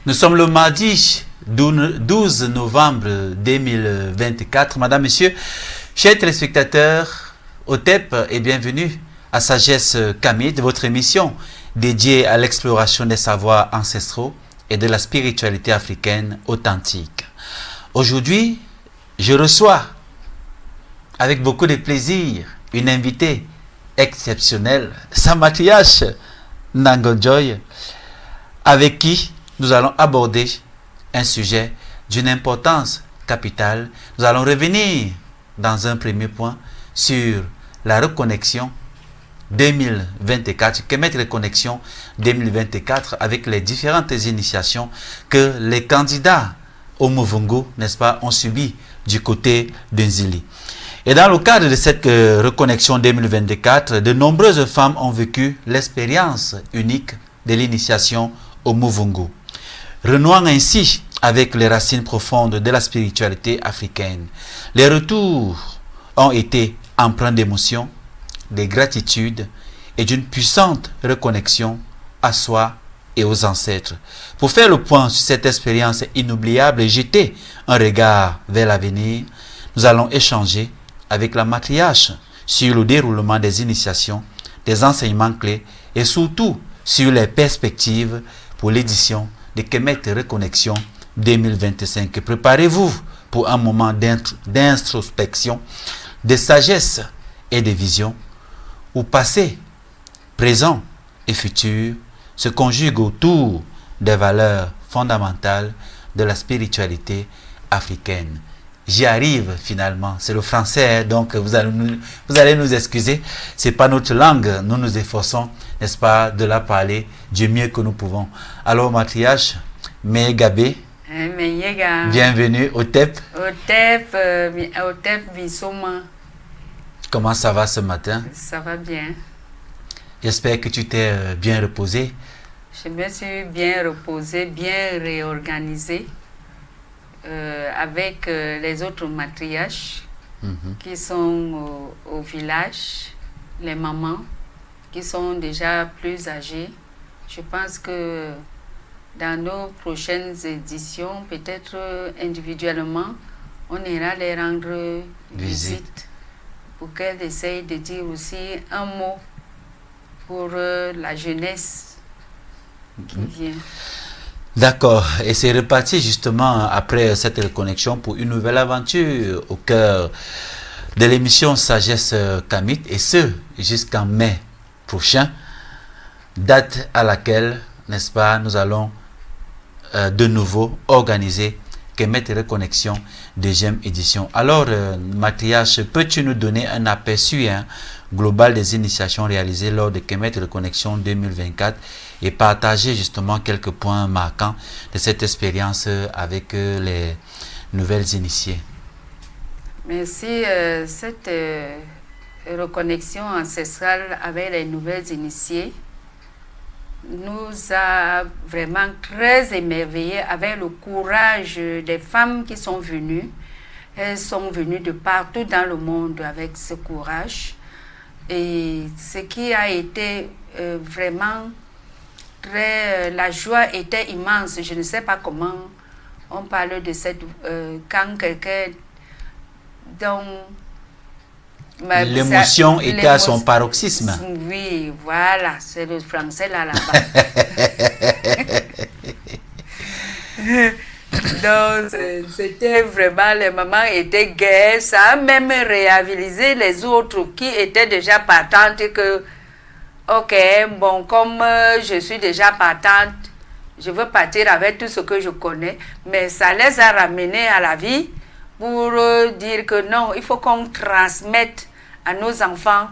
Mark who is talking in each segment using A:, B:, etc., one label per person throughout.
A: Nous sommes le mardi 12 novembre 2024. Madame, Monsieur, chers téléspectateurs, OTEP et bienvenue à Sagesse Kamit, votre émission dédiée à l'exploration des savoirs ancestraux et de la spiritualité africaine authentique. Aujourd'hui, je reçois avec beaucoup de plaisir une invitée exceptionnelle, sa matriarche Nangonjoy, avec qui nous allons aborder un sujet d'une importance capitale. Nous allons revenir dans un premier point sur la reconnexion 2024, que mettre reconnexion 2024 avec les différentes initiations que les candidats au Muvungu, n'est-ce pas, ont subi du côté d'Nzili. Et dans le cadre de cette reconnexion 2024, de nombreuses femmes ont vécu l'expérience unique de l'initiation au Muvungu, renouant ainsi avec les racines profondes de la spiritualité africaine. Les retours ont été empreints d'émotion, de gratitude et d'une puissante reconnexion à soi et aux ancêtres. Pour faire le point sur cette expérience inoubliable et jeter un regard vers l'avenir, nous allons échanger avec la matriarche sur le déroulement des initiations, des enseignements clés et surtout sur les perspectives pour l'édition de Kemet Reconnexion 2025. Préparez-vous pour un moment d'introspection, de sagesse et de vision où passé, présent et futur se conjuguent autour des valeurs fondamentales de la spiritualité africaine. J'y arrive finalement, c'est le français, donc vous allez nous excuser, c'est pas notre langue, nous nous efforçons, n'est-ce pas, de la parler du mieux que nous pouvons. Alors matriarche, Megabé, bienvenue au TEP.
B: Au TEP Bisoma.
A: Comment ça va ce matin?
B: Ça va bien.
A: J'espère que tu t'es bien reposé.
B: Je me suis bien reposé, bien réorganisé. Avec les autres matriarches qui sont au village, les mamans qui sont déjà plus âgées. Je pense que dans nos prochaines éditions, peut-être individuellement, on ira les rendre visite pour qu'elles essayent de dire aussi un mot pour la jeunesse qui vient.
A: D'accord, et c'est reparti justement après cette reconnexion pour une nouvelle aventure au cœur de l'émission Sagesse Kamit, et ce jusqu'en mai prochain, date à laquelle, n'est-ce pas, nous allons de nouveau organiser Kemet Reconnexion deuxième édition. Alors, matriarche, peux-tu nous donner un aperçu global des initiations réalisées lors de Kemet Reconnexion 2024 et partager justement quelques points marquants de cette expérience avec les nouvelles initiées?
B: Merci. Cette reconnexion ancestrale avec les nouvelles initiées nous a vraiment très émerveillés avec le courage des femmes qui sont venues. Elles sont venues de partout dans le monde avec ce courage. Et ce qui a été vraiment très... la joie était immense. Je ne sais pas comment on parle de cette... quand quelqu'un... dont...
A: l'émotion était à son paroxysme.
B: Oui, voilà, c'est le français là-bas. Donc, c'était vraiment, les mamans étaient gaies, ça a même réhabilité les autres qui étaient déjà partantes que, ok, bon, comme je suis déjà partante, je veux partir avec tout ce que je connais, mais ça les a ramenés à la vie pour dire que non, il faut qu'on transmette à nos enfants,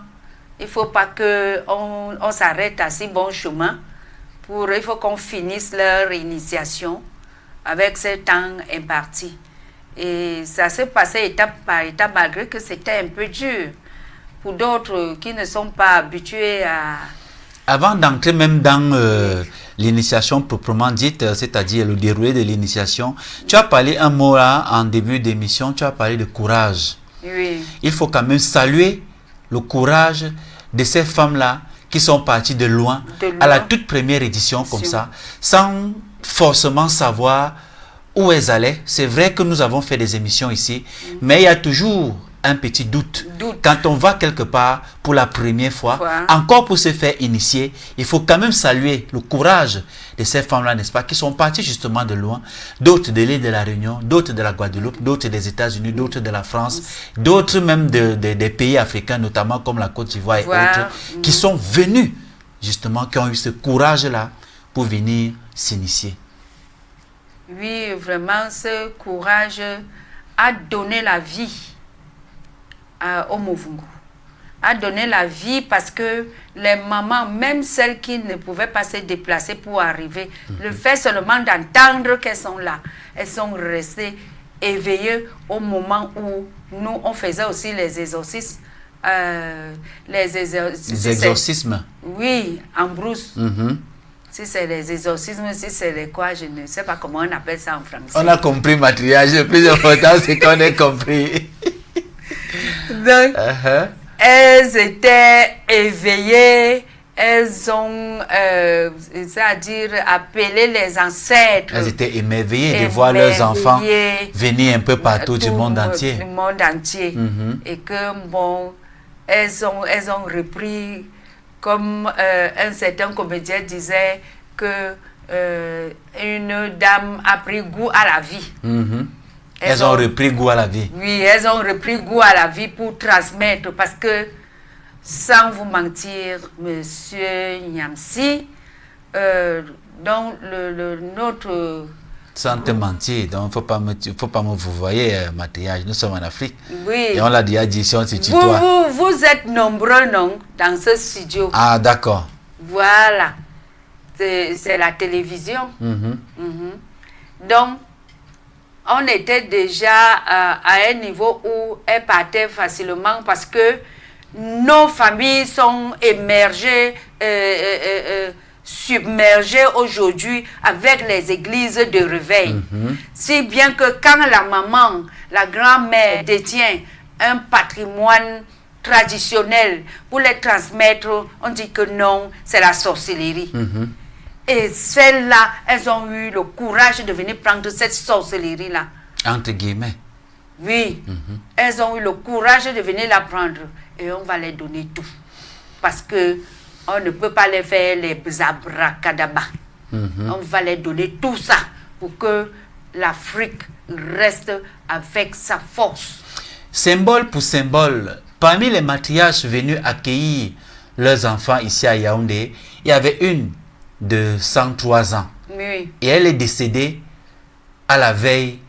B: il ne faut pas qu'on s'arrête à si bon chemin, il faut qu'on finisse leur initiation avec ce temps imparti. Et ça s'est passé étape par étape, malgré que c'était un peu dur pour d'autres qui ne sont pas habitués à...
A: Avant d'entrer même dans l'initiation proprement dite, c'est-à-dire le déroulé de l'initiation, tu as parlé un mot là en début d'émission, tu as parlé de courage.
B: Oui.
A: Il faut quand même saluer le courage de ces femmes-là qui sont parties de loin à la toute première édition comme ça, sans forcément savoir où elles allaient. C'est vrai que nous avons fait des émissions ici, mais il y a toujours un petit doute. Quand on va quelque part pour la première fois, encore pour se faire initier, il faut quand même saluer le courage de ces femmes-là, n'est-ce pas, qui sont parties justement de loin, d'autres de l'île de la Réunion, d'autres de la Guadeloupe, d'autres des États-Unis, d'autres de la France, d'autres même des pays africains, notamment comme la Côte d'Ivoire et autres, qui sont venus justement, qui ont eu ce courage-là pour venir s'initier.
B: Oui, vraiment, ce courage a donné la vie au Movungu. A donné la vie parce que les mamans, même celles qui ne pouvaient pas se déplacer pour arriver, le fait seulement d'entendre qu'elles sont là, elles sont restées éveillées au moment où nous, on faisait aussi les exorcismes.
A: Les exorcismes?
B: Oui, en brousse. Si c'est les exorcismes, si c'est les quoi, je ne sais pas comment on appelle ça en français.
A: On a compris, matriarche. Le plus important, c'est qu'on ait compris.
B: Donc, elles étaient éveillées, elles ont, c'est-à-dire, appelé les ancêtres.
A: Elles étaient émerveillées de voir leurs enfants venir un peu partout du monde entier.
B: Du monde entier. Et que, bon, elles ont repris, comme un certain comédien disait, que une dame a pris goût à la vie.
A: Elles ont repris goût à la vie.
B: Oui, elles ont repris goût à la vie pour transmettre. Parce que, sans vous mentir, monsieur Nyamsi, dans notre...
A: Sans te mentir, donc il ne faut pas me vous voyez, matriarche. Nous sommes en Afrique.
B: Oui.
A: Et on l'a déjà dit, si on se tutoie.
B: Vous êtes nombreux, non, dans ce studio.
A: Ah, d'accord.
B: Voilà. C'est la télévision. Donc, on était déjà à un niveau où elles partaient facilement parce que nos familles sont émergées, submergées aujourd'hui avec les églises de réveil. Si bien que quand la maman, la grand-mère détient un patrimoine traditionnel pour les transmettre, on dit que non, c'est la sorcellerie. Et celles-là, elles ont eu le courage de venir prendre cette sorcellerie-là.
A: Entre guillemets.
B: Oui. Elles ont eu le courage de venir la prendre. Et on va les donner tout. Parce que on ne peut pas les faire les abracadabras. On va les donner tout ça pour que l'Afrique reste avec sa force.
A: Symbole pour symbole, parmi les matriarches venus accueillir leurs enfants ici à Yaoundé, il y avait une de 103 ans.
B: Oui.
A: Et elle est décédée à la veille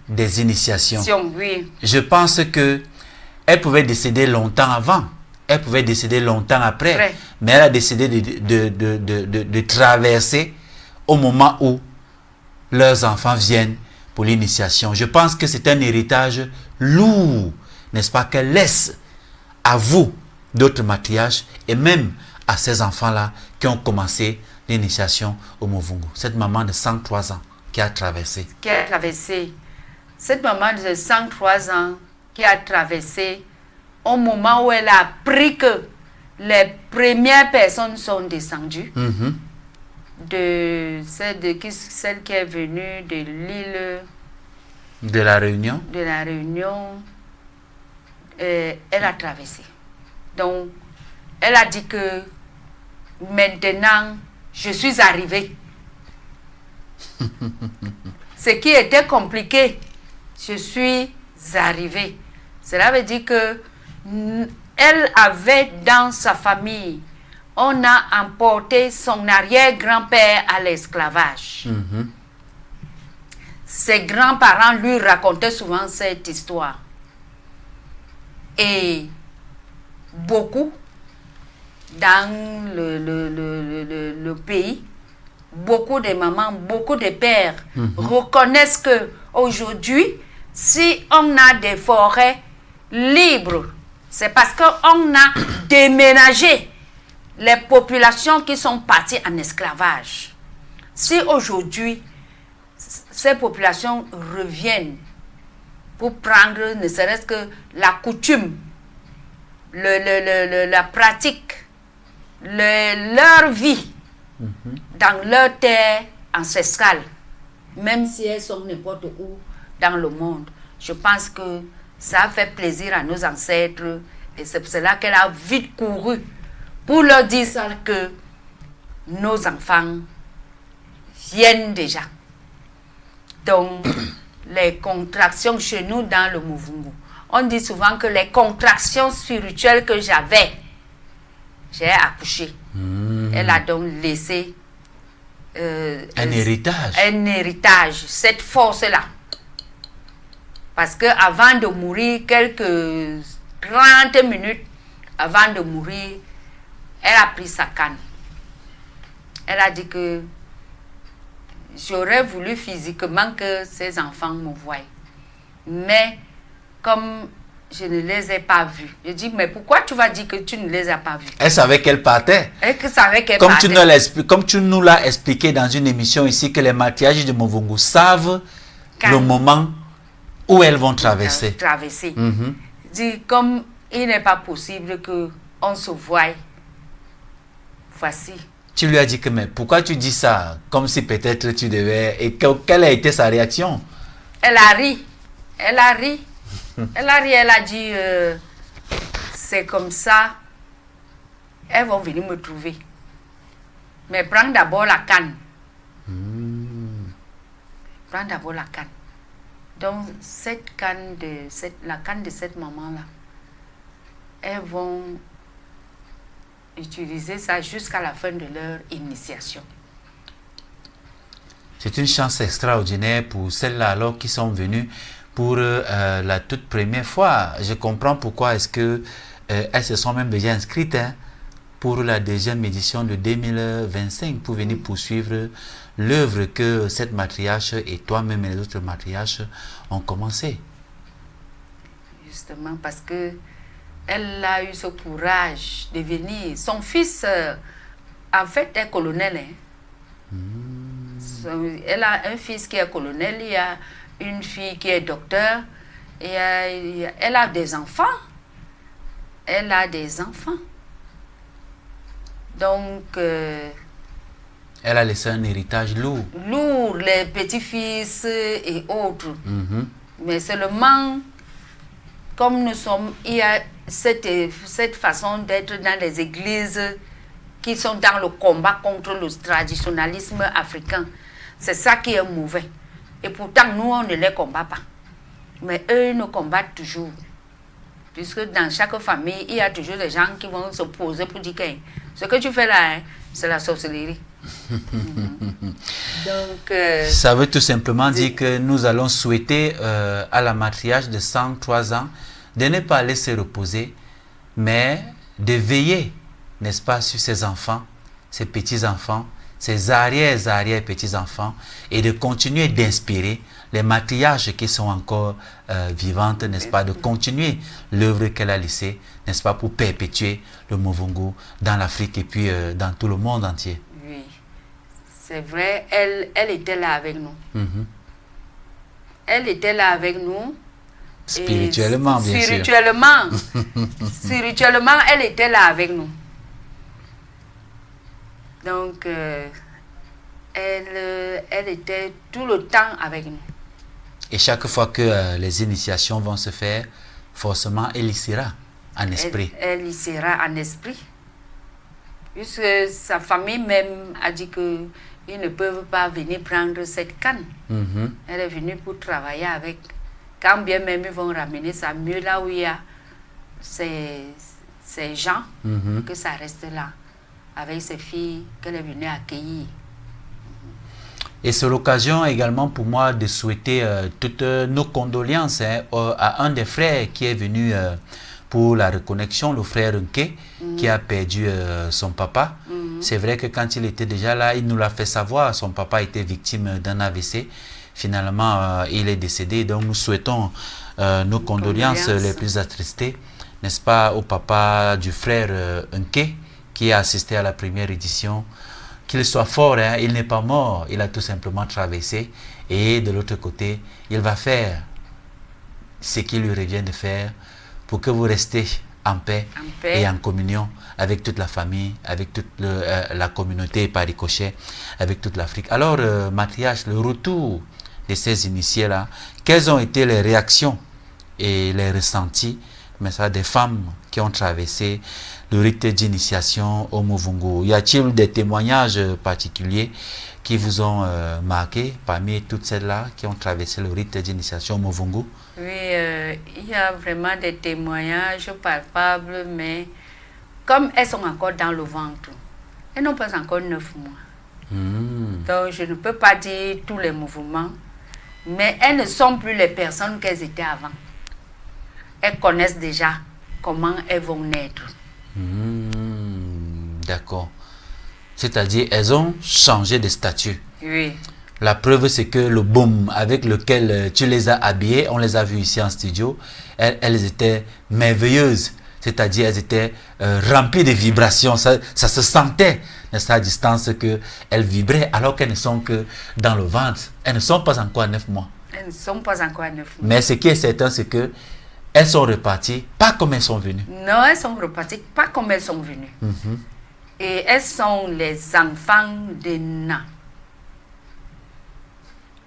A: des initiations.
B: Oui.
A: Je pense que elle pouvait décéder longtemps avant. Elle pouvait décéder longtemps après. Mais elle a décidé de traverser au moment où leurs enfants viennent pour l'initiation. Je pense que c'est un héritage lourd, n'est-ce pas, qu'elle laisse à vous, d'autres matriarches, et même à ces enfants-là qui ont commencé l'initiation au Movungu. Cette maman de 103 ans qui a traversé.
B: Cette maman de 103 ans qui a traversé au moment où elle a appris que les premières personnes sont descendues. Celle qui est venue de l'île
A: de la Réunion.
B: Elle a traversé. Donc, elle a dit que maintenant, je suis arrivée. Ce qui était compliqué, je suis arrivée. Cela veut dire que elle avait dans sa famille, on a emporté son arrière-grand-père à l'esclavage. Ses grands-parents lui racontaient souvent cette histoire. Et beaucoup dans le pays, beaucoup de mamans, beaucoup de pères reconnaissent que aujourd'hui, si on a des forêts libres, c'est parce qu'on a déménagé les populations qui sont parties en esclavage. Si aujourd'hui, ces populations reviennent pour prendre ne serait-ce que la coutume, la pratique, leur vie dans leur terre, ancestrales, même si elles sont n'importe où dans le monde. Je pense que ça a fait plaisir à nos ancêtres et c'est pour cela qu'elle a vite couru pour leur dire ça, que nos enfants viennent déjà. Donc, les contractions chez nous dans le Muvungu, on dit souvent que les contractions spirituelles que j'avais, j'ai accouché. Elle a donc laissé
A: un héritage.
B: Un héritage, cette force-là. Parce qu'avant de mourir, quelques 30 minutes avant de mourir, elle a pris sa canne. Elle a dit que j'aurais voulu physiquement que ces enfants me voient. Mais comme je ne les ai pas vus, je dis, mais pourquoi tu vas dire que tu ne les as pas vus?
A: Elle savait qu'elle partait.
B: Elle savait qu'elle
A: Comme
B: partait.
A: comme tu nous l'as expliqué dans une émission ici, que les matriarches de Muvungu savent le moment où elles vont traverser.
B: Dis, comme il n'est pas possible qu'on se voie, voici.
A: Tu lui as dit que, mais pourquoi tu dis ça? Comme si peut-être tu devais... Et quelle a été sa réaction?
B: Elle a ri. Elle a ri. Elle a ri, elle a dit, c'est comme ça, elles vont venir me trouver. Mais prends d'abord la canne. Prends d'abord la canne. Donc, la canne de cette maman-là, elles vont utiliser ça jusqu'à la fin de leur initiation.
A: C'est une chance extraordinaire pour celles-là alors qui sont venues pour la toute première fois. Je comprends pourquoi est-ce que elles se sont même déjà inscrites pour la deuxième édition de 2025 pour venir poursuivre l'œuvre que cette matriarche et toi-même et les autres matriarches ont commencé.
B: Justement parce que elle a eu ce courage de venir. Son fils, en fait, est colonel. Elle a un fils qui est colonel, il y a une fille qui est docteur, et elle a des enfants. Elle a des enfants. Donc...
A: elle a laissé un héritage lourd.
B: Lourd, les petits-fils et autres. Mais seulement, comme nous sommes, il y a cette façon d'être dans les églises qui sont dans le combat contre le traditionnalisme africain. C'est ça qui est mauvais. Et pourtant, nous, on ne les combat pas. Mais eux, ils nous combattent toujours. Puisque dans chaque famille, il y a toujours des gens qui vont se poser pour dire que ce que tu fais là, c'est la sorcellerie. Donc,
A: ça veut tout simplement dire que nous allons souhaiter à la matriarche de 103 ans de ne pas laisser reposer, mais de veiller, n'est-ce pas, sur ses enfants, ses petits-enfants, ses arrière-petits-enfants, et de continuer d'inspirer les matriarches qui sont encore vivantes, n'est-ce pas, de continuer l'œuvre qu'elle a laissée, n'est-ce pas, pour perpétuer le Muvungu dans l'Afrique et puis dans tout le monde entier.
B: Oui, c'est vrai, elle était là avec nous. Elle était là avec nous.
A: Spirituellement, bien sûr.
B: Spirituellement, elle était là avec nous. Donc, elle était tout le temps avec nous.
A: Et chaque fois que les initiations vont se faire, forcément, elle y sera en esprit.
B: Elle y sera en esprit. Puisque sa famille même a dit qu'ils ne peuvent pas venir prendre cette canne. Elle est venue pour travailler avec. Quand bien même ils vont ramener ça mieux là où il y a ces gens, que ça reste là, avec ces filles qu'elle est venue accueillir.
A: Et c'est l'occasion également pour moi de souhaiter toutes nos condoléances à un des frères qui est venu pour la reconnexion, le frère Nke, qui a perdu son papa. C'est vrai que quand il était déjà là, il nous l'a fait savoir, son papa était victime d'un AVC. Finalement, il est décédé. Donc nous souhaitons nos condoléances les plus attristées, n'est-ce pas, au papa du frère Nke, qui a assisté à la première édition. Qu'il soit fort, hein, il n'est pas mort, il a tout simplement traversé. Et de l'autre côté, il va faire ce qu'il lui revient de faire pour que vous restez en paix, et en communion avec toute la famille, avec toute la communauté, par ricochet, avec toute l'Afrique. Alors, Mathias, le retour de ces initiés-là, quelles ont été les réactions et les ressentis, mais ça, des femmes qui ont traversé le rite d'initiation au Muvungu? Y a-t-il des témoignages particuliers qui vous ont marqué parmi toutes celles-là qui ont traversé le rite d'initiation au Muvungu?
B: Oui, il y a vraiment des témoignages palpables, mais comme elles sont encore dans le ventre, elles n'ont pas encore 9 mois. Donc je ne peux pas dire tous les mouvements, mais elles ne sont plus les personnes qu'elles étaient avant. Elles connaissent déjà comment elles vont naître.
A: D'accord. C'est-à-dire, elles ont changé de statut.
B: Oui.
A: La preuve, c'est que le baume avec lequel tu les as habillées, on les a vues ici en studio, elles étaient merveilleuses. C'est-à-dire, elles étaient remplies de vibrations. Ça se sentait, à distance, qu'elles vibraient, alors qu'elles ne sont que dans le ventre. Elles ne sont pas encore à 9 mois.
B: Elles ne sont pas encore à 9 mois.
A: Mais ce qui est certain, c'est que elles sont reparties, pas comme elles sont venues.
B: Non, elles sont reparties, pas comme elles sont venues. Et elles sont les enfants des nains.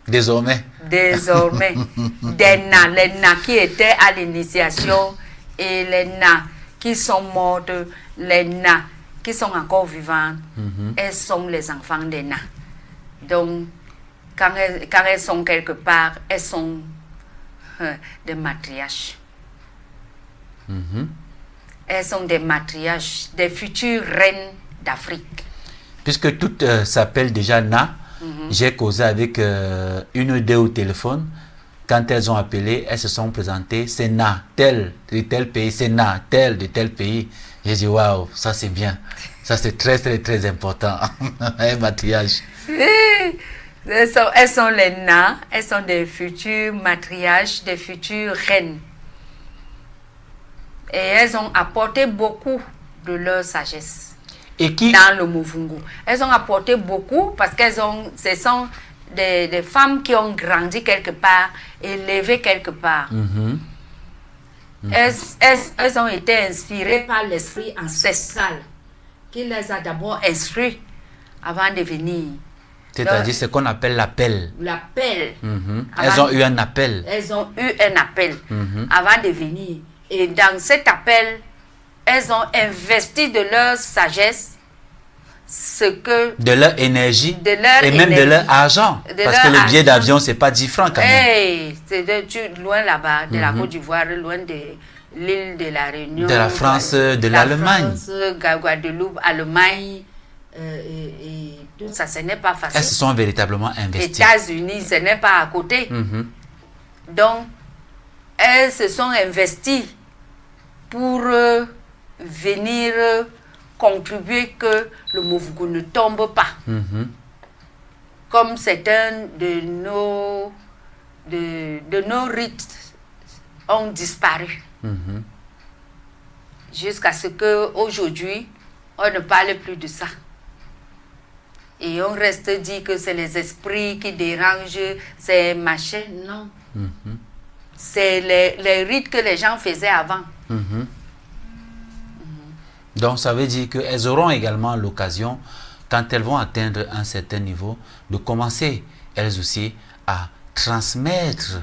A: Désormais.
B: Des nains, les nains qui étaient à l'initiation et les nains qui sont morts, les nains qui sont encore vivants, elles sont les enfants des nains. Donc, quand elles sont quelque part, elles sont des matriarches. Elles sont des matriarches, des futures reines d'Afrique.
A: Puisque toutes s'appellent déjà Na, j'ai causé avec une ou deux au téléphone. Quand elles ont appelé, elles se sont présentées. C'est Na, tel de tel pays, c'est Na, tel de tel pays. J'ai dit, waouh, ça c'est bien. Ça c'est très, très, très important. Un matriarche.
B: Elles sont les Na, elles sont des futures matriarches, des futures reines. Et elles ont apporté beaucoup de leur sagesse.
A: Et qui
B: dans le Muvungu. Elles ont apporté beaucoup parce ce sont des femmes qui ont grandi quelque part, élevées quelque part. Elles ont été inspirées par l'esprit ancestral qui les a d'abord instruites avant de venir.
A: C'est-à-dire ce qu'on appelle l'appel.
B: L'appel.
A: Elles ont eu un appel.
B: Elles ont eu un appel avant de venir. Et dans cet appel, elles ont investi de leur sagesse,
A: de leur énergie, et même de leur argent. Parce que le billet d'avion, c'est pas 10 francs quand même.
B: C'est loin là-bas, de la Côte d'Ivoire, loin de l'île de la Réunion.
A: De la France, de l'Allemagne.
B: Guadeloupe, Allemagne, et tout ça, ce n'est pas facile.
A: Elles se sont véritablement investies.
B: États-Unis, ce n'est pas à côté. Donc, elles se sont investies pour venir contribuer que le Muvungu ne tombe pas. Comme certains de nos rites ont disparu. Jusqu'à ce qu'aujourd'hui, on ne parle plus de ça. Et on reste dit que c'est les esprits qui dérangent, c'est machin. Non. C'est les rites que les gens faisaient avant.
A: Donc ça veut dire qu'elles auront également l'occasion, quand elles vont atteindre un certain niveau, de commencer elles aussi à transmettre,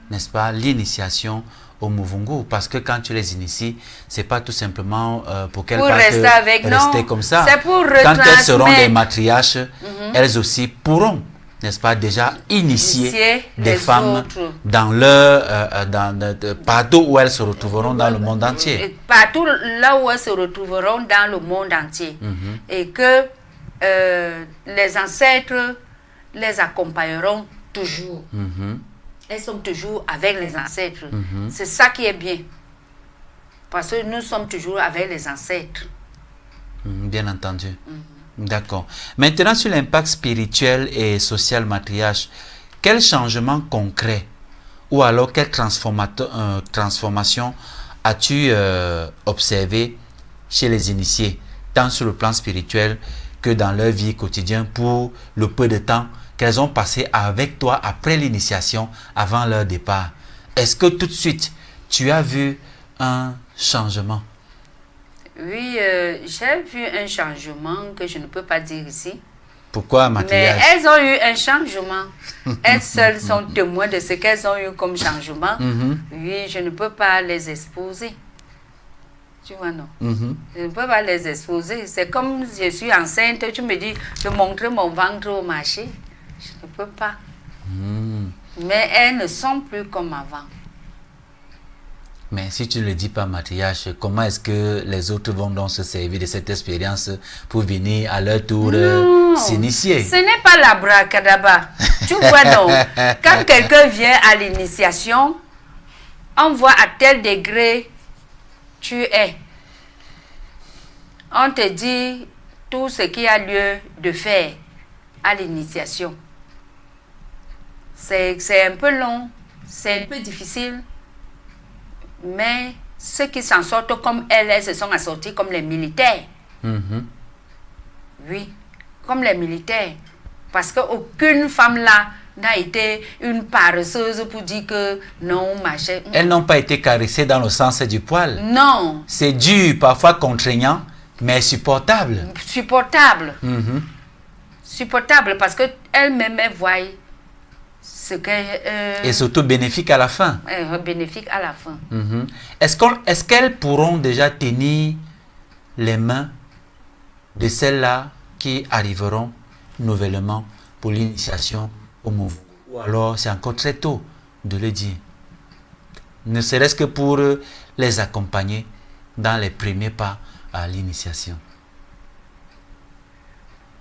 A: n'est-ce pas, l'initiation au Muvungu. Parce que quand tu les inities, c'est pas tout simplement pour qu'elles rester comme ça.
B: C'est pour
A: quand elles seront des matriarches, elles aussi pourront, n'est-ce pas, déjà initier des femmes dans partout où elles se retrouveront dans le monde entier.
B: Partout là où elles se retrouveront dans le monde entier. Et que les ancêtres les accompagneront toujours. Elles sont toujours avec les ancêtres. C'est ça qui est bien. Parce que nous sommes toujours avec les ancêtres.
A: Bien entendu. D'accord. Maintenant, sur l'impact spirituel et social matriarche, quel changement concret ou alors quelle transformation as-tu observé chez les initiés, tant sur le plan spirituel que dans leur vie quotidienne pour le peu de temps qu'elles ont passé avec toi après l'initiation, avant leur départ? Est-ce que tout de suite, tu as vu un changement
B: Oui, j'ai vu un changement que je ne peux pas dire ici.
A: Pourquoi
B: Mais
A: maquillage?
B: elles ont eu un changement. Elles seules sont témoins de ce qu'elles ont eu comme changement. Oui, je ne peux pas les exposer. Tu vois, non? Je ne peux pas les exposer. C'est comme je suis enceinte, tu me dis, je montre mon ventre au marché. Je ne peux pas. Mais elles ne sont plus comme avant.
A: Mais si tu ne le dis pas, maquillage, comment est-ce que les autres vont donc se servir de cette expérience pour venir à leur tour s'initier?
B: Ce n'est pas l'abracadabra. Tu vois donc, quand quelqu'un vient à l'initiation, on voit à tel degré tu es. On te dit tout ce qu'il y a lieu de faire à l'initiation. C'est un peu long, c'est un peu difficile. Mais ceux qui s'en sortent comme elles se sont assortis comme les militaires. Oui, comme les militaires. Parce qu'aucune femme là n'a été une paresseuse pour dire que non, machin.
A: Elles n'ont pas été caressées dans le sens du poil.
B: Non.
A: C'est dur, parfois contraignant, mais supportable.
B: Supportable. Supportable parce qu'elles-mêmes voient ce que...
A: Et surtout bénéfique à la fin.
B: Bénéfique à la fin.
A: Est-ce qu'elles pourront déjà tenir les mains de celles-là qui arriveront nouvellement pour l'initiation au mouvement? Ou alors c'est encore très tôt de le dire? Ne serait-ce que pour les accompagner dans les premiers pas à l'initiation.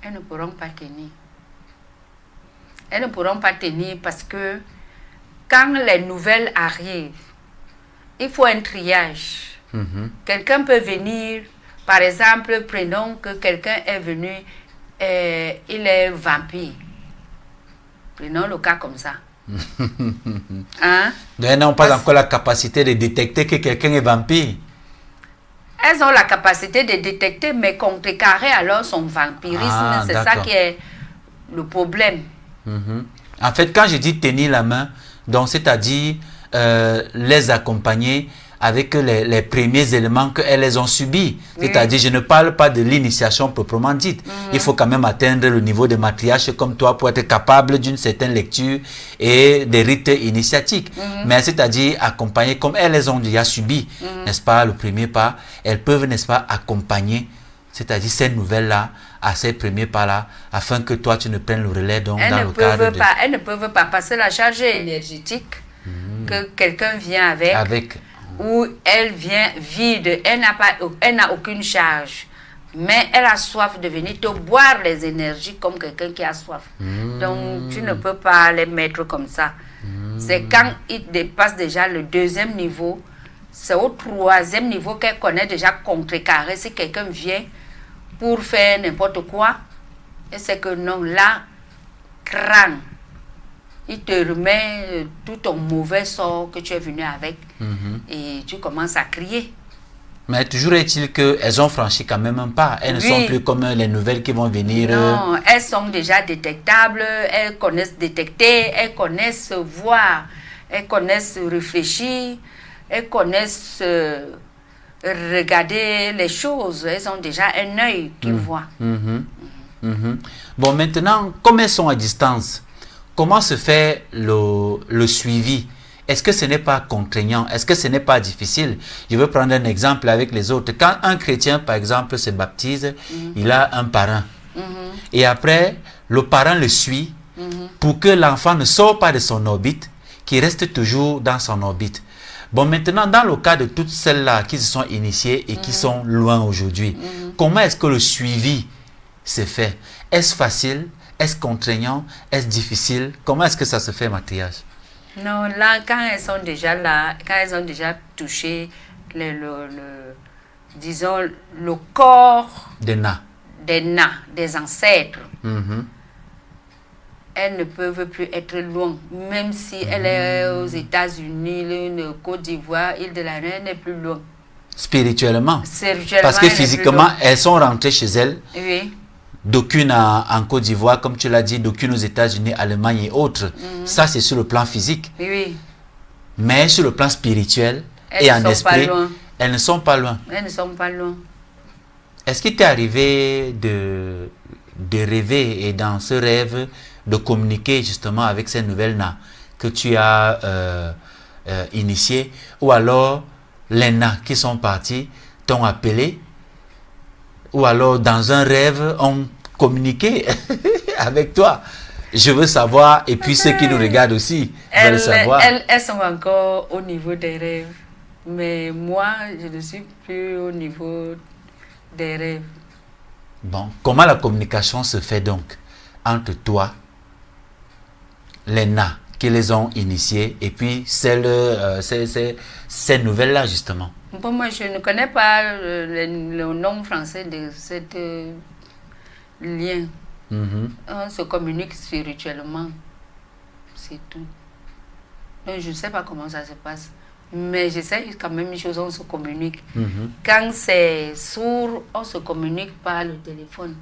B: Elles ne pourront pas tenir. Elles ne pourront pas tenir parce que quand les nouvelles arrivent, il faut un triage. Quelqu'un peut venir, par exemple, prenons que quelqu'un est venu, il est vampire. Prenons le cas comme ça. Hein?
A: Donc, elles n'ont pas encore la capacité de détecter que quelqu'un est vampire.
B: Elles ont la capacité de détecter, mais contrecarrer alors son vampirisme. C'est ça qui est le problème.
A: En fait, quand je dis tenir la main, donc c'est-à-dire les accompagner avec les premiers éléments qu'elles ont subis. C'est-à-dire, je ne parle pas de l'initiation proprement dite. Il faut quand même atteindre le niveau de matriarche comme toi pour être capable d'une certaine lecture et des rites initiatiques. Mais c'est-à-dire accompagner comme elles ont déjà subi, n'est-ce pas, le premier pas, elles peuvent, n'est-ce pas, accompagner, c'est-à-dire ces nouvelles-là, à ces premiers pas-là, afin que toi, tu ne prennes le relais donc, dans le cadre de...
B: Elles ne peuvent pas passer la charge énergétique que quelqu'un vient avec. Où elle vient vide, elle n'a aucune charge, mais elle a soif de venir te boire les énergies comme quelqu'un qui a soif. Donc tu ne peux pas les mettre comme ça. C'est quand il dépasse déjà le deuxième niveau, c'est au troisième niveau qu'elle connaît déjà contrecarrer si quelqu'un vient pour faire n'importe quoi. Et c'est que non, là, crâne. Il te remet tout ton mauvais sort que tu es venu avec et tu commences à crier.
A: Mais toujours est-il qu'elles ont franchi quand même un pas. Elles ne sont plus comme les nouvelles qui vont venir.
B: Non, elles sont déjà détectables, elles connaissent détecter, elles connaissent voir, elles connaissent réfléchir, elles connaissent regarder les choses. Elles ont déjà un œil qui voit.
A: Bon, maintenant, comme elles sont à distance, comment se fait le suivi? Est-ce que ce n'est pas contraignant? Est-ce que ce n'est pas difficile? Je vais prendre un exemple avec les autres. Quand un chrétien, par exemple, se baptise, il a un parrain. Et après, le parrain le suit pour que l'enfant ne sorte pas de son orbite, qu'il reste toujours dans son orbite. Bon, maintenant, dans le cas de toutes celles-là qui se sont initiées et qui sont loin aujourd'hui, comment est-ce que le suivi se fait? Est-ce facile? Est-ce contraignant? Est-ce difficile? Comment est-ce que ça se fait, maquillage?
B: Non, là, quand elles sont déjà là, quand elles ont déjà touché disons, le corps
A: des nains,
B: des ancêtres, elles ne peuvent plus être loin. Même si elle est aux États-Unis, le Côte d'Ivoire, Île de la Reine, elle n'est plus loin.
A: Spirituellement?
B: Spirituellement,
A: parce que physiquement, elles sont rentrées chez elles.
B: Oui.
A: D'aucunes en Côte d'Ivoire, comme tu l'as dit, d'aucunes aux États-Unis, Allemagne et autres. Ça, c'est sur le plan physique.
B: Oui.
A: Mais sur le plan spirituel et en esprit, elles ne sont pas loin.
B: Elles ne sont pas loin.
A: Est-ce qu'il t'est arrivé de rêver et dans ce rêve de communiquer justement avec ces nouvelles nains que tu as initiées, ou alors les nains qui sont partis t'ont appelé, ou alors dans un rêve ont communiqué avec toi? Je veux savoir, et puis ceux qui nous regardent aussi veulent savoir.
B: Elles sont encore au niveau des rêves, mais moi je ne suis plus au niveau des rêves.
A: Bon, comment la communication se fait donc entre toi, les nains qui les ont initiés, et puis ces nouvelles-là justement?
B: Bon, moi je ne connais pas le nom français de cet lien. On se communique spirituellement, c'est tout. Donc je ne sais pas comment ça se passe, mais je sais quand même une chose, on se communique. Quand c'est sourd, on se communique par le téléphone.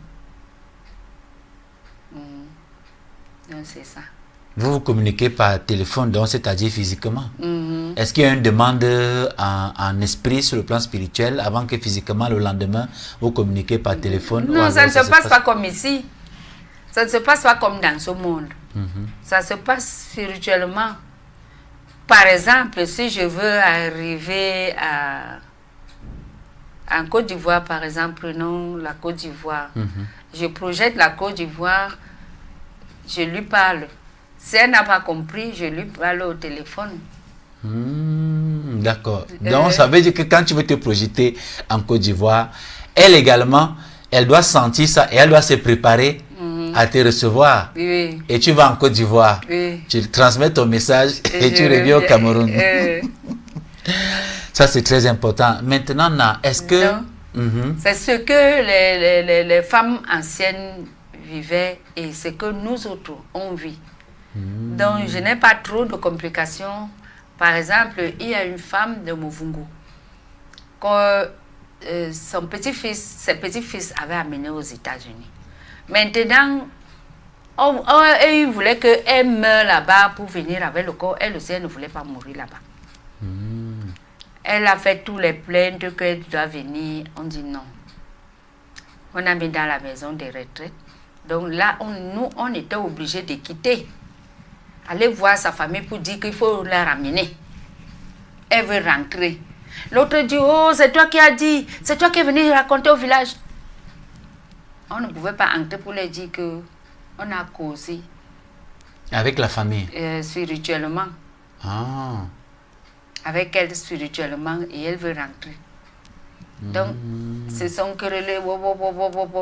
B: Donc c'est ça.
A: Vous communiquez par téléphone, donc c'est-à-dire physiquement. Est-ce qu'il y a une demande en esprit sur le plan spirituel avant que physiquement le lendemain vous communiquez par téléphone?
B: Non, ça ne se passe pas comme ici. Ça ne se passe pas comme dans ce monde. Ça se passe spirituellement. Par exemple, si je veux arriver en Côte d'Ivoire, par exemple, non, la Côte d'Ivoire, je projette la Côte d'Ivoire, je lui parle. Si elle n'a pas compris, je lui parle au téléphone.
A: D'accord. Donc, ça veut dire que quand tu veux te projeter en Côte d'Ivoire, elle également, elle doit sentir ça et elle doit se préparer à te recevoir.
B: Oui.
A: Et tu vas en Côte d'Ivoire.
B: Oui.
A: Tu transmets ton message et tu reviens au Cameroun. Ça, c'est très important. Maintenant, est-ce que...
B: C'est ce que les femmes anciennes vivaient et ce que nous autres, on vit. Donc, je n'ai pas trop de complications. Par exemple, il y a une femme de Muvungu que ses petits-fils avaient amené aux États-Unis. Maintenant, ils voulaient qu'elle meure là-bas pour venir avec le corps. Elle aussi, elle ne voulait pas mourir là-bas. Elle a fait tous les plaintes qu'elle doit venir. On dit non. On a mis dans la maison des retraites. Donc là, nous, on était obligés de quitter. Aller voir sa famille pour dire qu'il faut la ramener. Elle veut rentrer. L'autre dit, oh, c'est toi qui as dit, c'est toi qui es venu raconter au village. On ne pouvait pas entrer pour leur dire qu'on a causé.
A: Avec la famille?
B: Spirituellement.
A: Ah.
B: Avec elle spirituellement et elle veut rentrer. Donc, ce sont querellés,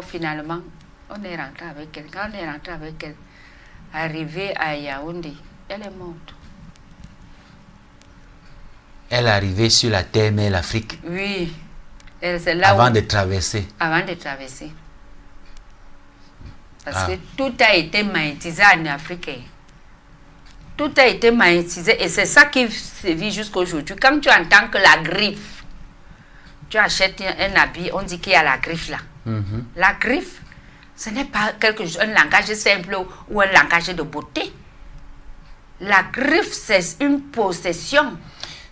B: finalement, on est rentré avec elle. Quand on est rentré avec elle, arrivée à Yaoundé, elle est morte.
A: Elle est arrivée sur la terre, mais l'Afrique.
B: Oui. C'est là
A: avant de traverser.
B: Avant de traverser. Parce que tout a été magnétisé en Afrique. Tout a été magnétisé et c'est ça qui se vit jusqu'à aujourd'hui. Quand tu entends que la griffe, tu achètes un habit, on dit qu'il y a la griffe là. La griffe, ce n'est pas un langage simple ou un langage de beauté. La griffe, c'est une possession.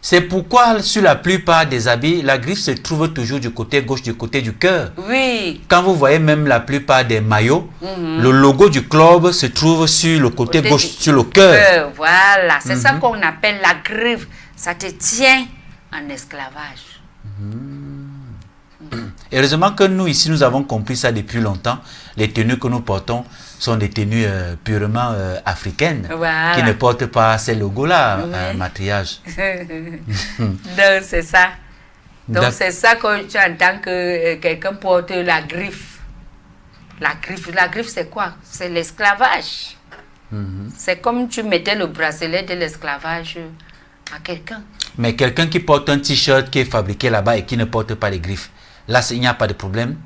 A: C'est pourquoi sur la plupart des habits, la griffe se trouve toujours du côté gauche, du côté du cœur.
B: Oui.
A: Quand vous voyez même la plupart des maillots, le logo du club se trouve sur le côté gauche, sur le cœur.
B: Voilà, c'est ça qu'on appelle la griffe. Ça te tient en esclavage.
A: Heureusement que nous, ici, nous avons compris ça depuis longtemps. Les tenues que nous portons sont des tenues purement africaines,
B: voilà,
A: qui ne portent pas ces logos-là, matriage.
B: Donc, c'est ça. Donc, c'est ça que tu entends que quelqu'un porte la griffe. La griffe, c'est quoi? C'est l'esclavage. C'est comme tu mettais le bracelet de l'esclavage à quelqu'un.
A: Mais quelqu'un qui porte un t-shirt qui est fabriqué là-bas et qui ne porte pas les griffes, là, il n'y a pas de problème?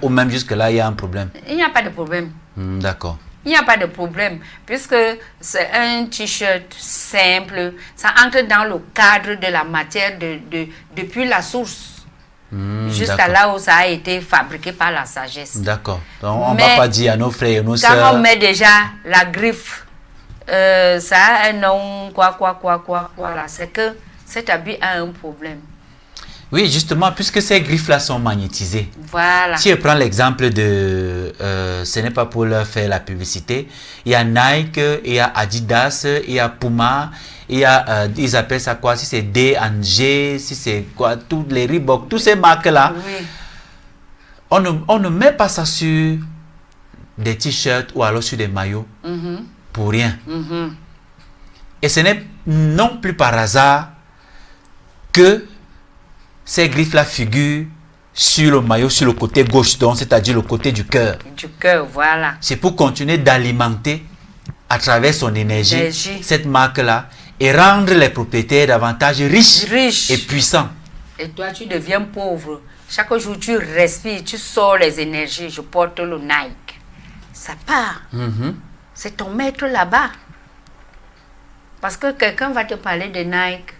A: Ou même jusque-là, il y a un problème? Il
B: n'y a pas de problème.
A: D'accord.
B: Il n'y a pas de problème, puisque c'est un t-shirt simple, ça entre dans le cadre de la matière depuis la source, jusqu'à là où ça a été fabriqué par la sagesse.
A: D'accord. Donc, on ne va pas dire à nos frères et nos sœurs...
B: Quand on met déjà la griffe, ça a un nom, voilà, c'est que cet habit a un problème.
A: Oui, justement, puisque ces griffes-là sont magnétisées.
B: Voilà.
A: Si je prends l'exemple de, ce n'est pas pour leur faire la publicité, il y a Nike, il y a Adidas, il y a Puma, il y a, ils appellent ça quoi, si c'est D&G, si c'est quoi, tous les Reebok, tous ces marques-là,
B: Oui.
A: on ne met pas ça sur des t-shirts ou alors sur des maillots pour rien. Et ce n'est non plus par hasard que ces griffes-là figurent sur le maillot, sur le côté gauche, donc c'est-à-dire le côté du cœur.
B: Du cœur, voilà.
A: C'est pour continuer d'alimenter à travers son énergie
B: Énergie.
A: cette marque-là et rendre les propriétaires davantage riches et puissants.
B: Et toi, tu deviens pauvre. Chaque jour, tu respires, tu sors les énergies. Je porte le Nike. Ça part. C'est ton maître là-bas. Parce que quelqu'un va te parler de Nike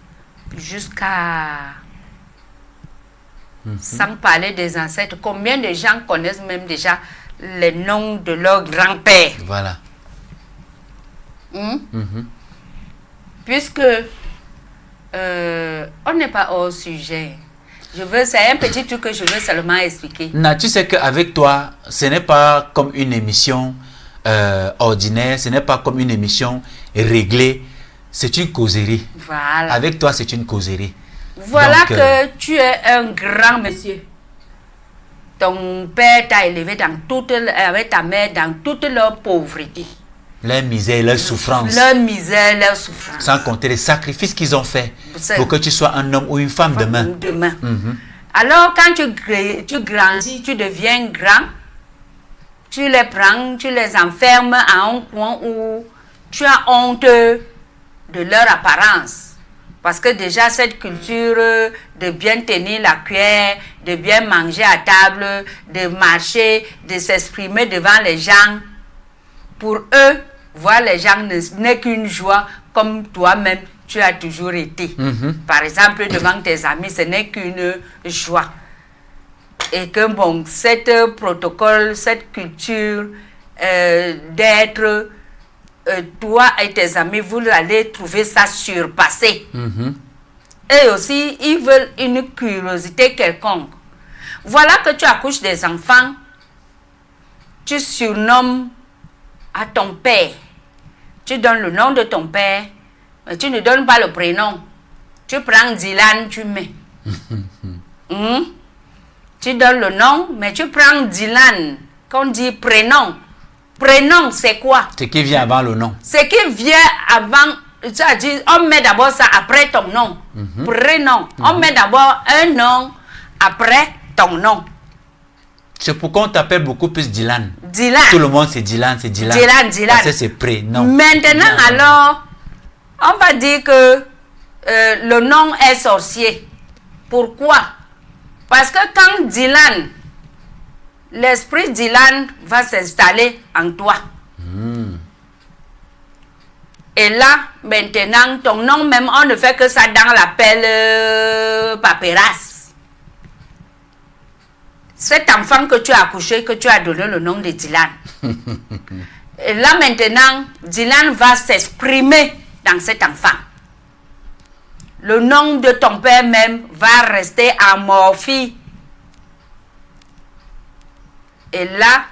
B: jusqu'à... Sans parler des ancêtres. Combien de gens connaissent même déjà les noms de leurs grands-pères?
A: Voilà.
B: Puisque on n'est pas hors sujet. C'est un petit truc que je veux seulement expliquer.
A: Tu sais qu'avec toi, ce n'est pas comme une émission ordinaire, ce n'est pas comme une émission réglée, c'est une causerie.
B: Voilà.
A: Avec toi, c'est une causerie.
B: Voilà.
A: Donc,
B: que tu es un grand monsieur. Ton père t'a élevé avec ta mère dans toute leur pauvreté.
A: leur misère, leur souffrance.
B: Leur misère, leur souffrance.
A: Sans compter les sacrifices qu'ils ont faits pour que tu sois un homme ou une femme demain.
B: Alors, quand tu grandis, tu deviens grand, tu les prends, tu les enfermes à un coin où tu as honte de leur apparence. Parce que déjà, cette culture de bien tenir la cuillère, de bien manger à table, de marcher, de s'exprimer devant les gens, pour eux, voir les gens n'est qu'une joie comme toi-même, tu as toujours été. Par exemple, devant tes amis, ce n'est qu'une joie. Et que bon, cet protocole, cette culture d'être... toi et tes amis, vous allez trouver ça surpassé. Et aussi, ils veulent une curiosité quelconque. Voilà que tu accouches des enfants, tu surnommes à ton père. Tu donnes le nom de ton père, mais tu ne donnes pas le prénom. Tu prends Dylan, tu mets. Tu donnes le nom, mais tu prends Dylan. Quand on dit prénom, prénom, c'est quoi?
A: Ce qui vient avant le nom.
B: Ce qui vient avant, c'est-à-dire, on met d'abord ça après ton nom. Prénom. On met d'abord un nom après ton nom.
A: C'est pourquoi on t'appelle beaucoup plus Dylan.
B: Dylan.
A: Tout le monde c'est Dylan, c'est Dylan.
B: Dylan.
A: Parce que c'est prénom.
B: Maintenant, alors, on va dire que le nom est sorcier. Pourquoi? Parce que quand Dylan, l'esprit Dylan va s'installer en toi. Et là, maintenant, ton nom même, on ne fait que ça dans l'appel paperasse. Cet enfant que tu as accouché, que tu as donné le nom de Dylan. Et là, maintenant, Dylan va s'exprimer dans cet enfant. Le nom de ton père même va rester amorphe. Et là,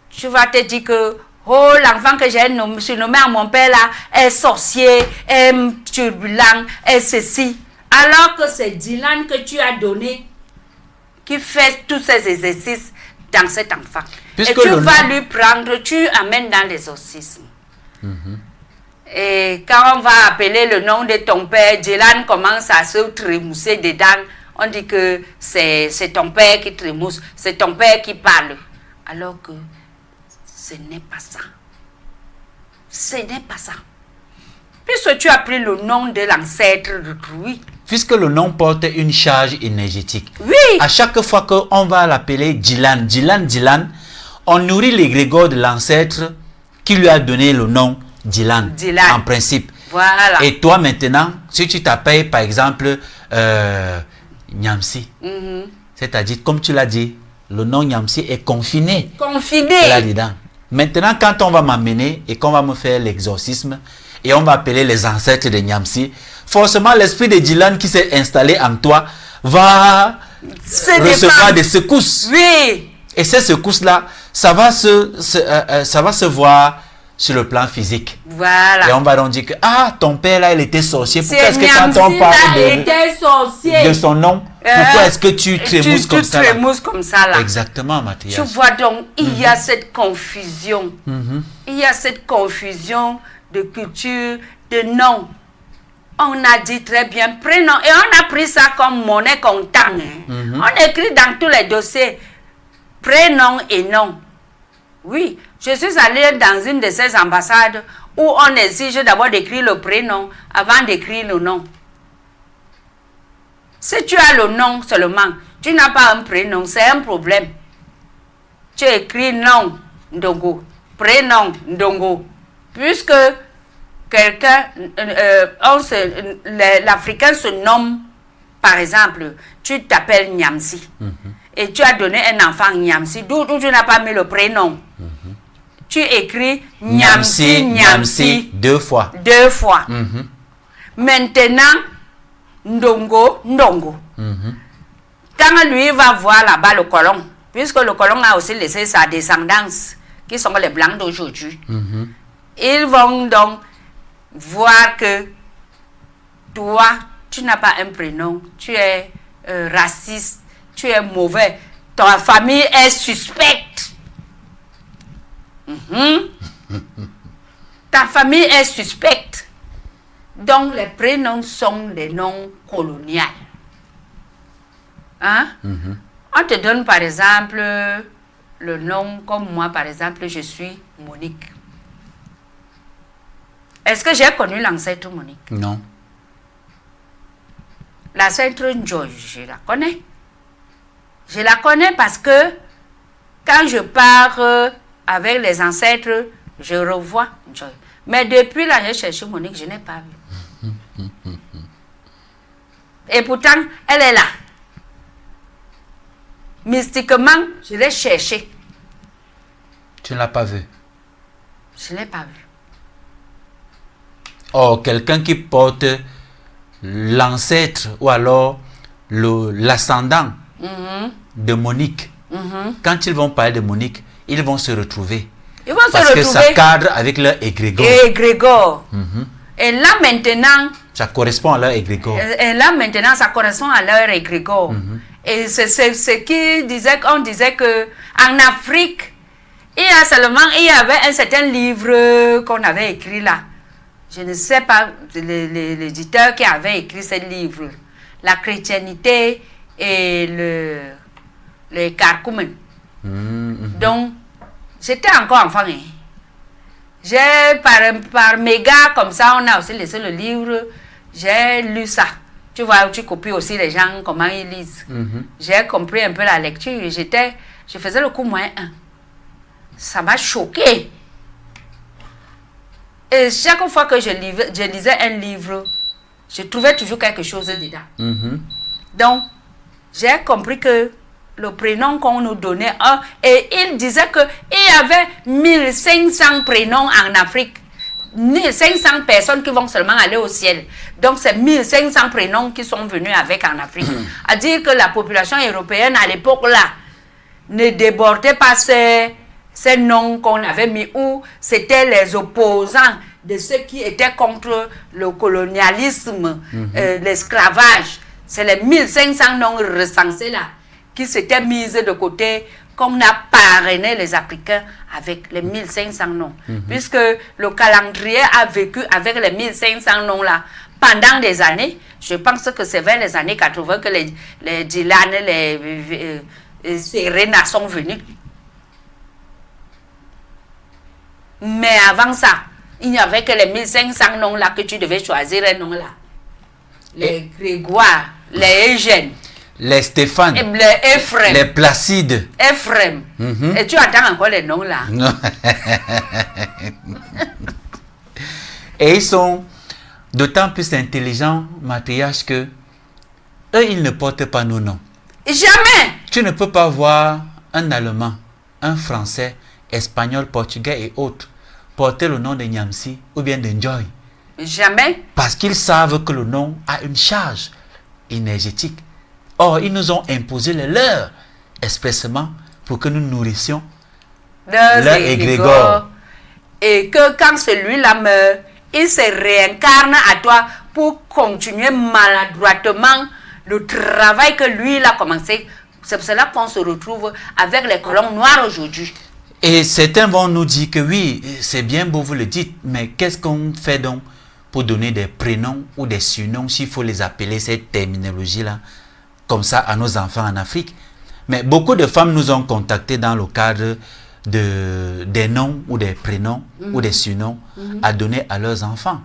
B: tu vas te dire que oh, l'enfant que j'ai surnommé à mon père là est sorcier, est turbulent, est ceci. Alors que c'est Dylan que tu as donné qui fait tous ces exercices dans cet enfant. Puisque et tu vas lui prendre, tu amènes dans l'exorcisme. Et quand on va appeler le nom de ton père, Dylan commence à se trémousser dedans. On dit que c'est ton père qui trémousse, c'est ton père qui parle. Alors que ce n'est pas ça. Ce n'est pas ça. Puisque tu as pris le nom de l'ancêtre de lui.
A: Puisque le nom porte une charge énergétique.
B: Oui.
A: À chaque fois qu'on va l'appeler Dylan, on nourrit l'égrégore de l'ancêtre qui lui a donné le nom Dylan. En principe.
B: Voilà.
A: Et toi maintenant, si tu t'appelles par exemple Nyamsi, c'est-à-dire comme tu l'as dit, le nom Nyamsi est confiné. Là-dedans. Maintenant, quand on va m'amener et qu'on va me faire l'exorcisme et on va appeler les ancêtres de Nyamsi, forcément l'esprit de Dylan qui s'est installé en toi va recevoir des secousses.
B: Oui.
A: Et ces secousses-là, ça va se voir sur le plan physique.
B: Voilà.
A: Et on va donc dire que, ah, ton père là, il était sorcier. Pourquoi est-ce que
B: Nyamsi
A: quand on parle
B: était sorcier.
A: de son nom, pourquoi est-ce que tu trémousses comme ça?
B: Tu trémousses comme ça là.
A: Exactement, Mathias.
B: Tu vois donc, il y a cette confusion. Il y a cette confusion de culture, de nom. On a dit très bien prénom et on a pris ça comme monnaie comptant. On écrit dans tous les dossiers prénom et nom. Oui, je suis allée dans une de ces ambassades où on exige d'abord d'écrire le prénom avant d'écrire le nom. Si tu as le nom seulement, tu n'as pas un prénom, c'est un problème. Tu écris nom, Ndongo, prénom, Ndongo. Puisque quelqu'un, l'Africain se nomme, par exemple, tu t'appelles Nyamsi. Et tu as donné un enfant Nyamsi, d'où tu n'as pas mis le prénom. Tu écris Nyamsi,
A: deux fois.
B: Maintenant, Ndongo. Quand lui va voir là-bas le colon, puisque le colon a aussi laissé sa descendance, qui sont les blancs d'aujourd'hui, ils vont donc voir que toi, tu n'as pas un prénom, tu es raciste, tu es mauvais, ta famille est suspecte. Ta famille est suspecte. Donc les prénoms sont des noms coloniaux. Hein? On te donne par exemple le nom, comme moi par exemple, je suis Monique. Est-ce que j'ai connu l'ancêtre Monique?
A: Non.
B: L'ancêtre Joy, je la connais. Je la connais parce que quand je pars avec les ancêtres, je revois Joy. Mais depuis là, j'ai cherché Monique, je n'ai pas vu. Et pourtant, elle est là. Mystiquement, je l'ai cherchée.
A: Tu ne l'as pas vue?
B: Je ne l'ai pas vue.
A: Oh, quelqu'un qui porte l'ancêtre ou alors l'ascendant de Monique. Quand ils vont parler de Monique, ils vont se retrouver.
B: Ils vont
A: parce
B: se
A: que
B: retrouver.
A: ça cadre avec leur égrégore.
B: Égrégore. Et là maintenant,
A: ça correspond à leur égrégore.
B: Et là maintenant, ça correspond à leur égrégore. Et c'est ce qui disait, on disait que en Afrique, il y avait un certain livre qu'on avait écrit là. Je ne sais pas l'éditeur qui avait écrit ce livre. La chrétienité et le carcoumen. Donc, j'étais encore enfant. Hein. J'ai, par méga, comme ça, on a aussi laissé le livre. J'ai lu ça. Tu vois, tu copies aussi les gens, comment ils lisent. J'ai compris un peu la lecture. Je faisais le cours moins 1. Ça m'a choqué. Et chaque fois que je lisais un livre, je trouvais toujours quelque chose dedans. Donc, j'ai compris que le prénom qu'on nous donnait, et il disait qu'il y avait 1500 prénoms en Afrique. 1500 personnes qui vont seulement aller au ciel. Donc, c'est 1500 prénoms qui sont venus avec en Afrique. À dire que la population européenne, à l'époque là, ne débordait pas ces noms qu'on avait mis, où c'était les opposants de ceux qui étaient contre le colonialisme, l'esclavage. C'est les 1500 noms recensés là qui s'étaient mis de côté, qu'on a parrainé les Africains avec les 1500 noms. Puisque le calendrier a vécu avec les 1500 noms là pendant des années. Je pense que c'est vers les années 80 que les Dylan, les Serena sont venus. Mais avant ça, il n'y avait que les 1500 noms là que tu devais choisir un nom là. Les Grégoire, les Eugène,
A: les Stéphane,
B: les Ephraim,
A: les Placide.
B: Ephraim. Et tu attends encore les noms là.
A: Et ils sont d'autant plus intelligents, Mathias, que eux, ils ne portent pas nos noms.
B: Jamais.
A: Tu ne peux pas voir un Allemand, un Français, Espagnol, Portugais et autres porter le nom de Nyamsi ou bien de Njoy.
B: Jamais.
A: Parce qu'ils savent que le nom a une charge énergétique. Or, ils nous ont imposé les leurs expressément pour que nous nourrissions leur égrégore.
B: Et que quand celui-là meurt, il se réincarne à toi pour continuer maladroitement le travail que lui il a commencé. C'est pour cela qu'on se retrouve avec les colons noirs aujourd'hui.
A: Et certains vont nous dire que oui, c'est bien beau, vous le dites, mais qu'est-ce qu'on fait donc pour donner des prénoms ou des surnoms, s'il faut les appeler cette terminologie-là, comme ça à nos enfants en Afrique? Mais beaucoup de femmes nous ont contactés dans le cadre des noms ou des prénoms ou des surnoms à donner à leurs enfants.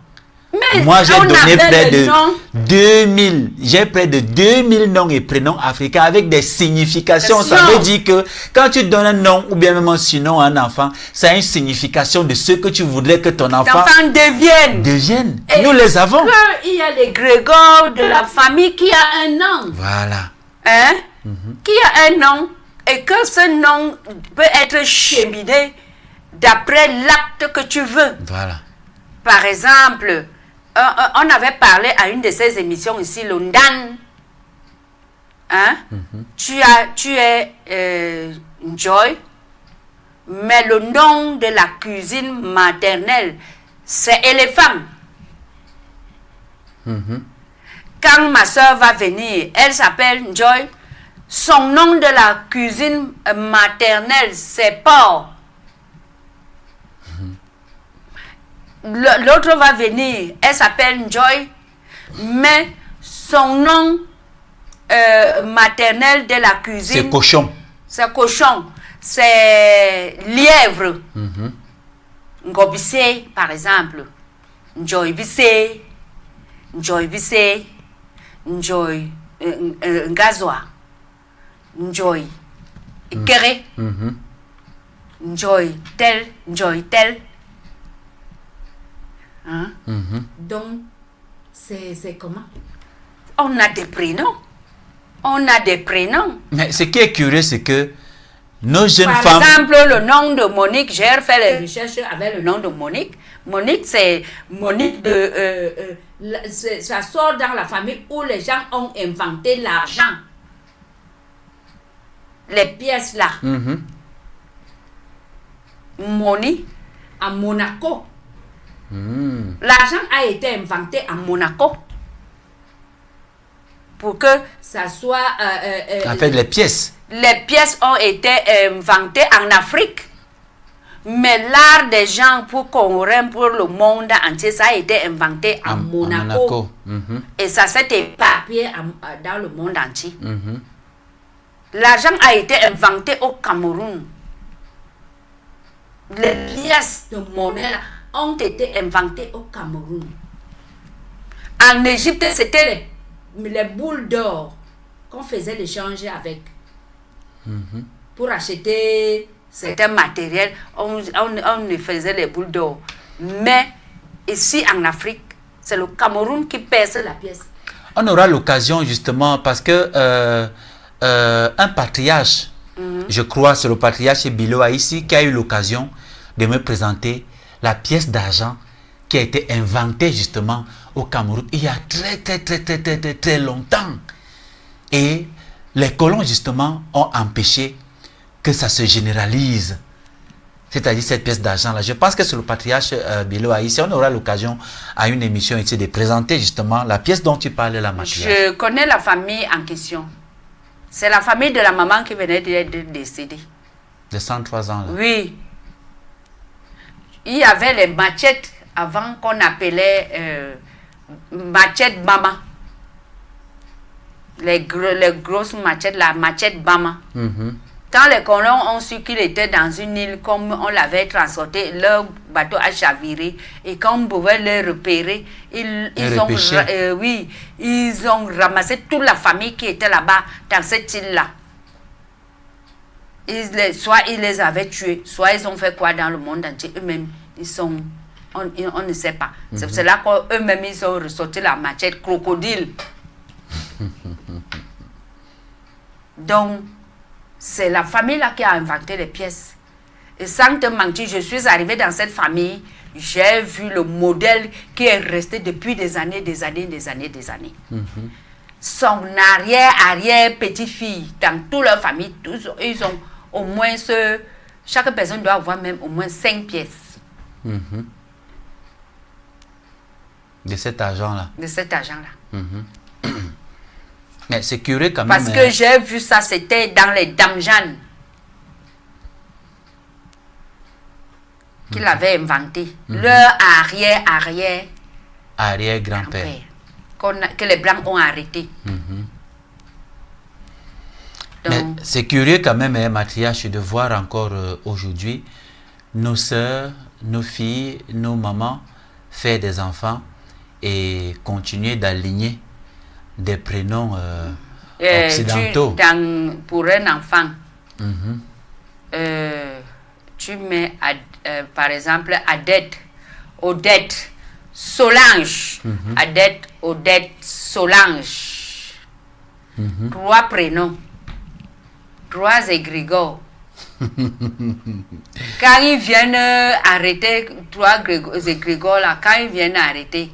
B: Mais
A: moi, j'ai donné près de
B: noms.
A: 2000, j'ai près de 2000 noms et prénoms africains avec des significations. Ça veut dire que quand tu donnes un nom ou bien même un surnom à un enfant, ça a une signification de ce que tu voudrais que ton enfant devienne.
B: Et
A: nous les avons.
B: Il y a l'égrégore de la famille qui a un nom.
A: Voilà.
B: Hein? Qui a un nom et que ce nom peut être cheminé d'après l'acte que tu veux.
A: Voilà.
B: Par exemple, on avait parlé à une de ces émissions ici, le Ndan. Hein? Tu es Joy, mais le nom de la cuisine maternelle, c'est éléphant. Quand ma soeur va venir, elle s'appelle Joy. Son nom de la cuisine maternelle, c'est porc. L'autre va venir, elle s'appelle Joy, mais son nom maternel de la cuisine...
A: C'est cochon.
B: C'est cochon. C'est lièvre. Ngobissé, par exemple. Njoy Bissé. Njoy Bissé. Njoy Ngazwa. Njoy Kéré. Njoy tel. Njoy tel. Hein? Donc, c'est comment? On a des prénoms. On a des prénoms.
A: Mais ce qui est curieux, c'est que nos jeunes femmes...
B: Par exemple, le nom de Monique, j'ai fait les recherches avec le nom de Monique. Monique, c'est Monique de... ça sort dans la famille où les gens ont inventé l'argent. Les pièces là. Monique, à Monaco. L'argent a été inventé à Monaco pour que ça soit...
A: en fait, les pièces.
B: Les pièces ont été inventées en Afrique. Mais l'art des gens pour conquérir pour le monde entier, ça a été inventé à Monaco. Et ça s'est éparpillé dans le monde entier. L'argent a été inventé au Cameroun. Les pièces de monnaie ont été inventées au Cameroun. En Égypte, c'était les boules d'or qu'on faisait l'échange avec. Pour acheter certains matériels, on faisait les boules d'or. Mais ici en Afrique, c'est le Cameroun qui pèse la pièce.
A: On aura l'occasion justement parce que un patriarche, je crois c'est le patriarche Biloa ici, qui a eu l'occasion de me présenter la pièce d'argent qui a été inventée justement au Cameroun il y a très longtemps. Et les colons justement ont empêché que ça se généralise. C'est-à-dire cette pièce d'argent-là. Je pense que c'est le patriarche Biloa ici. On aura l'occasion à une émission ici de présenter justement la pièce dont tu parlais, la matriarche.
B: Je connais la famille en question. C'est la famille de la maman qui venait d'être décédée.
A: De 103 ans là.
B: Oui. Il y avait les machettes avant qu'on appelait machette Bama. Les grosses machettes, la machette Bama. Quand les colons ont su qu'il était dans une île, comme on l'avait transporté, leur bateau a chaviré. Et quand on pouvait les repérer, ils ont ramassé toute la famille qui était là-bas, dans cette île-là. Soit ils les avaient tués, soit ils ont fait quoi dans le monde entier. Eux-mêmes, on ne sait pas. C'est pour cela qu'eux-mêmes, ils ont ressorti la machette crocodile. Donc, c'est la famille là qui a inventé les pièces. Et sans te mentir, je suis arrivée dans cette famille, j'ai vu le modèle qui est resté depuis des années. son arrière petite-fille, dans toute leur famille, tous, ils ont au moins chaque personne doit avoir même au moins 5 pièces.
A: De cet argent-là.
B: De cet argent-là.
A: Mais c'est curieux quand même.
B: Parce que j'ai vu ça, c'était dans les Damjan qu'il avait inventé. Leur arrière-grand-père. Que les Blancs ont arrêté.
A: Mais c'est curieux quand même, hein, matriarche, de voir encore aujourd'hui nos sœurs, nos filles, nos mamans faire des enfants et continuer d'aligner des prénoms occidentaux.
B: Pour un enfant, tu mets par exemple Odette, Solange, Adette, Odette, Solange. 3 prénoms, 3 égrégores. Quand ils viennent arrêter 3 égrégores là, quand ils viennent arrêter,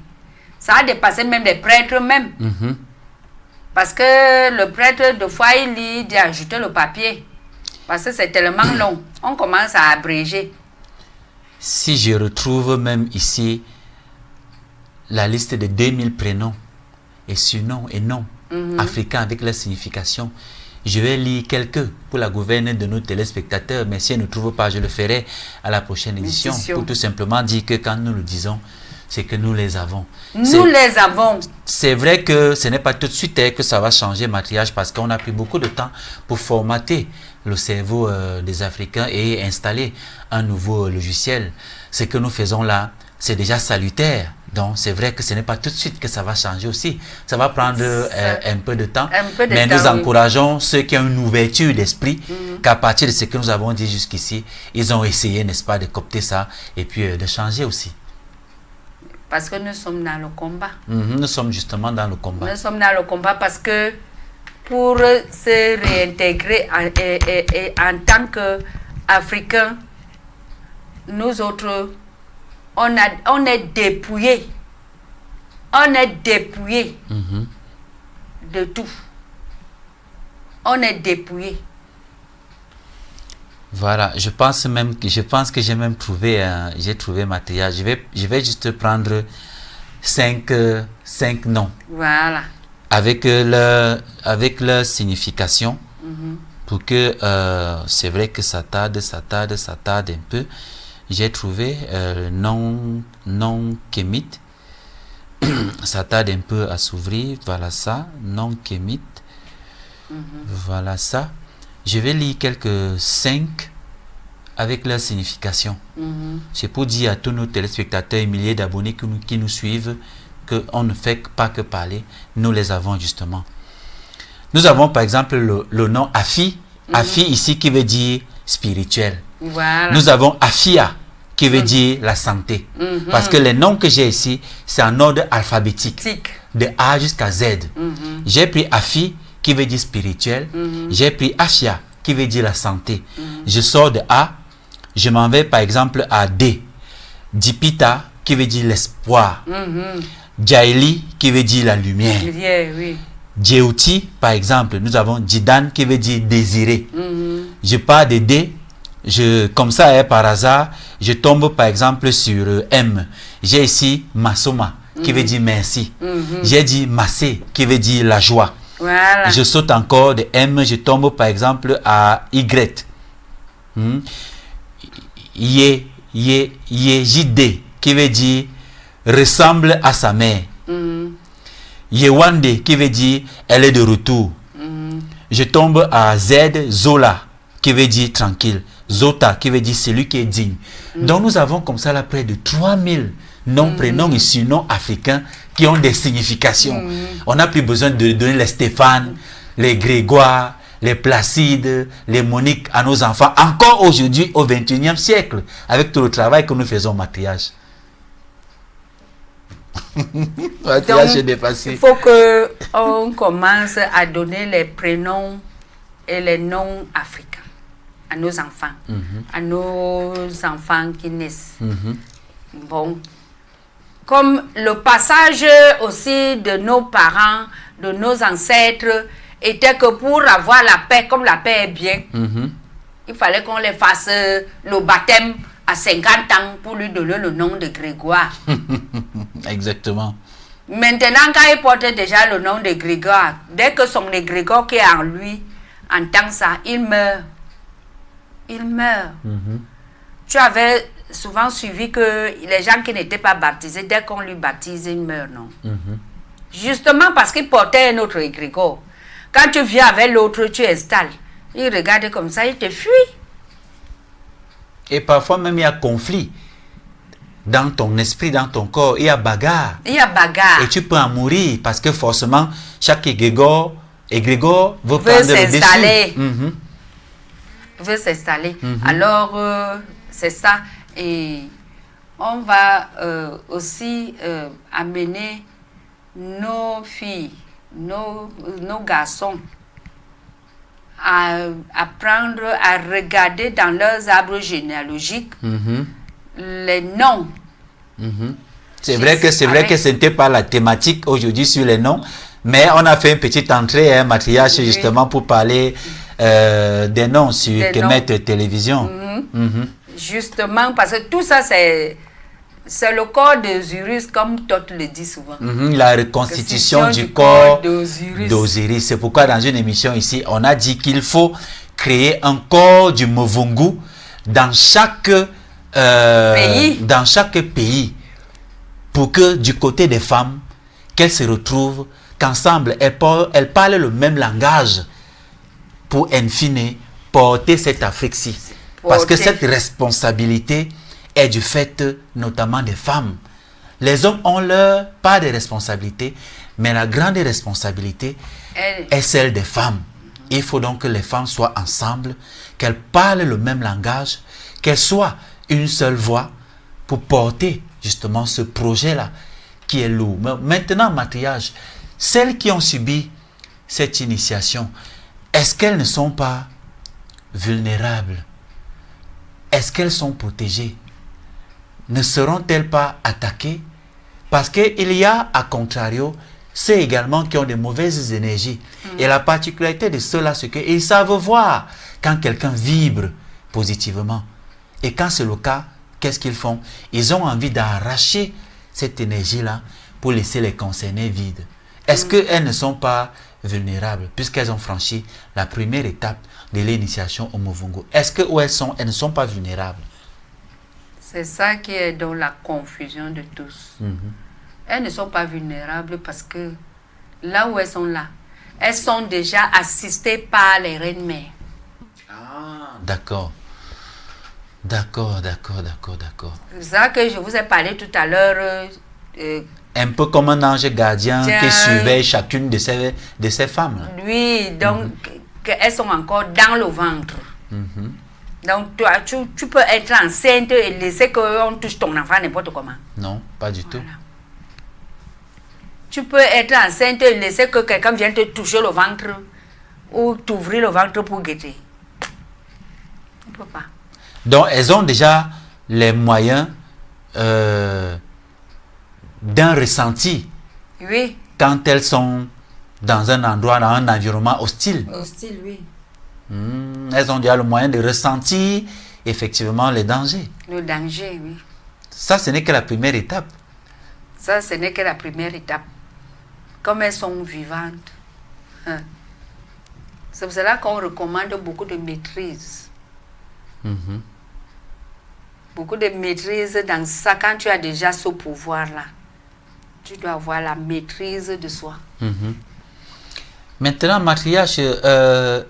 B: ça a dépassé même les prêtres même. Parce que le prêtre, de fois, il lit d'ajouter le papier. Parce que c'est tellement long. On commence à abréger.
A: Si je retrouve même ici la liste de 2000 prénoms et surnoms et noms africains avec leur signification, je vais lire quelques pour la gouverne de nos téléspectateurs, mais si je ne trouve pas, je le ferai à la prochaine édition. Pour tout simplement dire que quand nous le disons, c'est que nous les avons.
B: Nous les avons.
A: C'est vrai que ce n'est pas tout de suite que ça va changer matriarche, parce qu'on a pris beaucoup de temps pour formater le cerveau des Africains et installer un nouveau logiciel. Ce que nous faisons là, c'est déjà salutaire. Donc c'est vrai que ce n'est pas tout de suite que ça va changer aussi. Ça va prendre un peu de temps. Mais nous encourageons ceux qui ont une ouverture d'esprit, qu'à partir de ce que nous avons dit jusqu'ici, ils ont essayé, n'est-ce pas, de copter ça et puis de changer aussi.
B: Parce que nous sommes dans le combat.
A: Nous sommes justement dans le combat.
B: Nous sommes dans le combat parce que pour se réintégrer en tant qu'Africains, nous autres, on est dépouillés. On est dépouillés de tout. On est dépouillés.
A: Voilà, je pense que j'ai même trouvé matériel. Je vais juste prendre 5 noms.
B: Voilà.
A: Avec leur signification, pour que c'est vrai que ça tarde un peu. J'ai trouvé non kémite. Ça tarde un peu à s'ouvrir. Voilà ça, non kémite. Voilà ça. Je vais lire quelques 5 avec leur signification. C'est pour dire à tous nos téléspectateurs et milliers d'abonnés qui nous suivent qu'on ne fait pas que parler. Nous les avons justement. Nous avons par exemple le nom Afi. Afi ici qui veut dire spirituel.
B: Voilà.
A: Nous avons Afia qui veut dire la santé. Parce que les noms que j'ai ici, c'est en ordre alphabétique. De A jusqu'à Z. J'ai pris Afi qui veut dire spirituel. J'ai pris Afia qui veut dire la santé. Je sors de A, je m'en vais par exemple à D. Dipita qui veut dire l'espoir. Djaili qui veut dire la lumière.
B: Oui.
A: Djeuti par exemple, nous avons Djidan qui veut dire désirer. Je pars de D, comme ça par hasard, je tombe par exemple sur M. J'ai ici Masoma qui veut dire merci. J'ai dit Massé qui veut dire la joie.
B: Voilà.
A: Je saute encore de M, je tombe par exemple à Y. Yejide qui veut dire ressemble à sa mère. Yewande qui veut dire elle est de retour. Je tombe à Z, Zola qui veut dire tranquille. Zota qui veut dire celui qui est digne. Donc nous avons comme ça là près de 3000 noms, prénoms et surnoms africains qui ont des significations. On n'a plus besoin de donner les Stéphane, les Grégoire, les Placide, les Monique à nos enfants, encore aujourd'hui au 21e siècle, avec tout le travail que nous faisons au matriage. Matriage est dépassé.
B: Il faut qu'on commence à donner les prénoms et les noms africains à nos enfants qui naissent. Bon. Comme le passage aussi de nos parents de nos ancêtres était que pour avoir la paix, comme la paix est bien, il fallait qu'on les fasse le baptême à 50 ans pour lui donner le nom de Grégoire.
A: Exactement.
B: Maintenant, quand il portait déjà le nom de Grégoire, dès que son égrégore qui est en lui entend ça, il meurt. Il meurt. Tu avais souvent suivi que les gens qui n'étaient pas baptisés, dès qu'on lui baptise, ils meurent, non? Justement parce qu'il portait un autre égrégore. Quand tu viens avec l'autre, tu installes. Il regarde comme ça, il te fuit.
A: Et parfois même il y a conflit dans ton esprit, dans ton corps. Il y a bagarre.
B: Il y a bagarre.
A: Et tu peux en mourir parce que forcément, chaque égrégore veut prendre le
B: s'installer.
A: dessus.
B: Veut s'installer. Alors, c'est ça. Et on va aussi amener nos filles, nos garçons à apprendre à regarder dans leurs arbres généalogiques les noms.
A: C'est vrai que ce n'était pas la thématique aujourd'hui sur les noms, mais on a fait une petite entrée, un matriarche justement pour parler des noms sur Kemet Télévision.
B: Justement, parce que tout ça c'est le corps d'Osiris, comme Thoth le dit souvent.
A: La reconstitution du corps d'Osiris. C'est pourquoi dans une émission ici, on a dit qu'il faut créer un corps du Muvungu dans chaque pays pour que du côté des femmes, qu'elles se retrouvent, qu'ensemble elles parlent le même langage pour in fine porter cette Afrique-ci. Parce que cette responsabilité est du fait notamment des femmes. Les hommes ont leur part de responsabilité, mais la grande responsabilité est celle des femmes. Il faut donc que les femmes soient ensemble, qu'elles parlent le même langage, qu'elles soient une seule voix pour porter justement ce projet-là qui est lourd. Maintenant, matriarche, celles qui ont subi cette initiation, est-ce qu'elles ne sont pas vulnérables? Est-ce qu'elles sont protégées? Ne seront-elles pas attaquées? Parce qu'il y a, à contrario, ceux également qui ont de mauvaises énergies. Et la particularité de ceux-là, c'est qu'ils savent voir quand quelqu'un vibre positivement. Et quand c'est le cas, qu'est-ce qu'ils font? Ils ont envie d'arracher cette énergie-là pour laisser les concernés vides. Est-ce qu'elles ne sont pas vulnérables puisqu'elles ont franchi la première étape de l'initiation au Muvungu? Est-ce que où elles ne sont pas vulnérables?
B: C'est ça qui est dans la confusion de tous. Elles ne sont pas vulnérables parce que là où elles sont déjà assistées par les reines mères.
A: Ah, d'accord. D'accord.
B: C'est ça que je vous ai parlé tout à l'heure.
A: Un peu comme un ange gardien qui surveille chacune de ces femmes.
B: Oui, donc elles sont encore dans le ventre. Donc toi, tu peux être enceinte et laisser qu'on touche ton enfant n'importe comment.
A: Non, pas du tout.
B: Tu peux être enceinte et laisser que quelqu'un vienne te toucher le ventre ou t'ouvrir le ventre pour guetter. On ne peut pas.
A: Donc elles ont déjà les moyens d'un ressenti.
B: Oui.
A: Quand elles sont dans un endroit, dans un environnement hostile.
B: Hostile, oui.
A: Elles ont déjà le moyen de ressentir effectivement les dangers.
B: Le danger, oui.
A: Ça, ce n'est que la première étape.
B: Ça, ce n'est que la première étape. Comme elles sont vivantes. C'est pour cela qu'on recommande beaucoup de maîtrise. Beaucoup de maîtrise dans ça. Quand tu as déjà ce pouvoir-là, tu dois avoir la maîtrise de soi.
A: Maintenant, matriarche,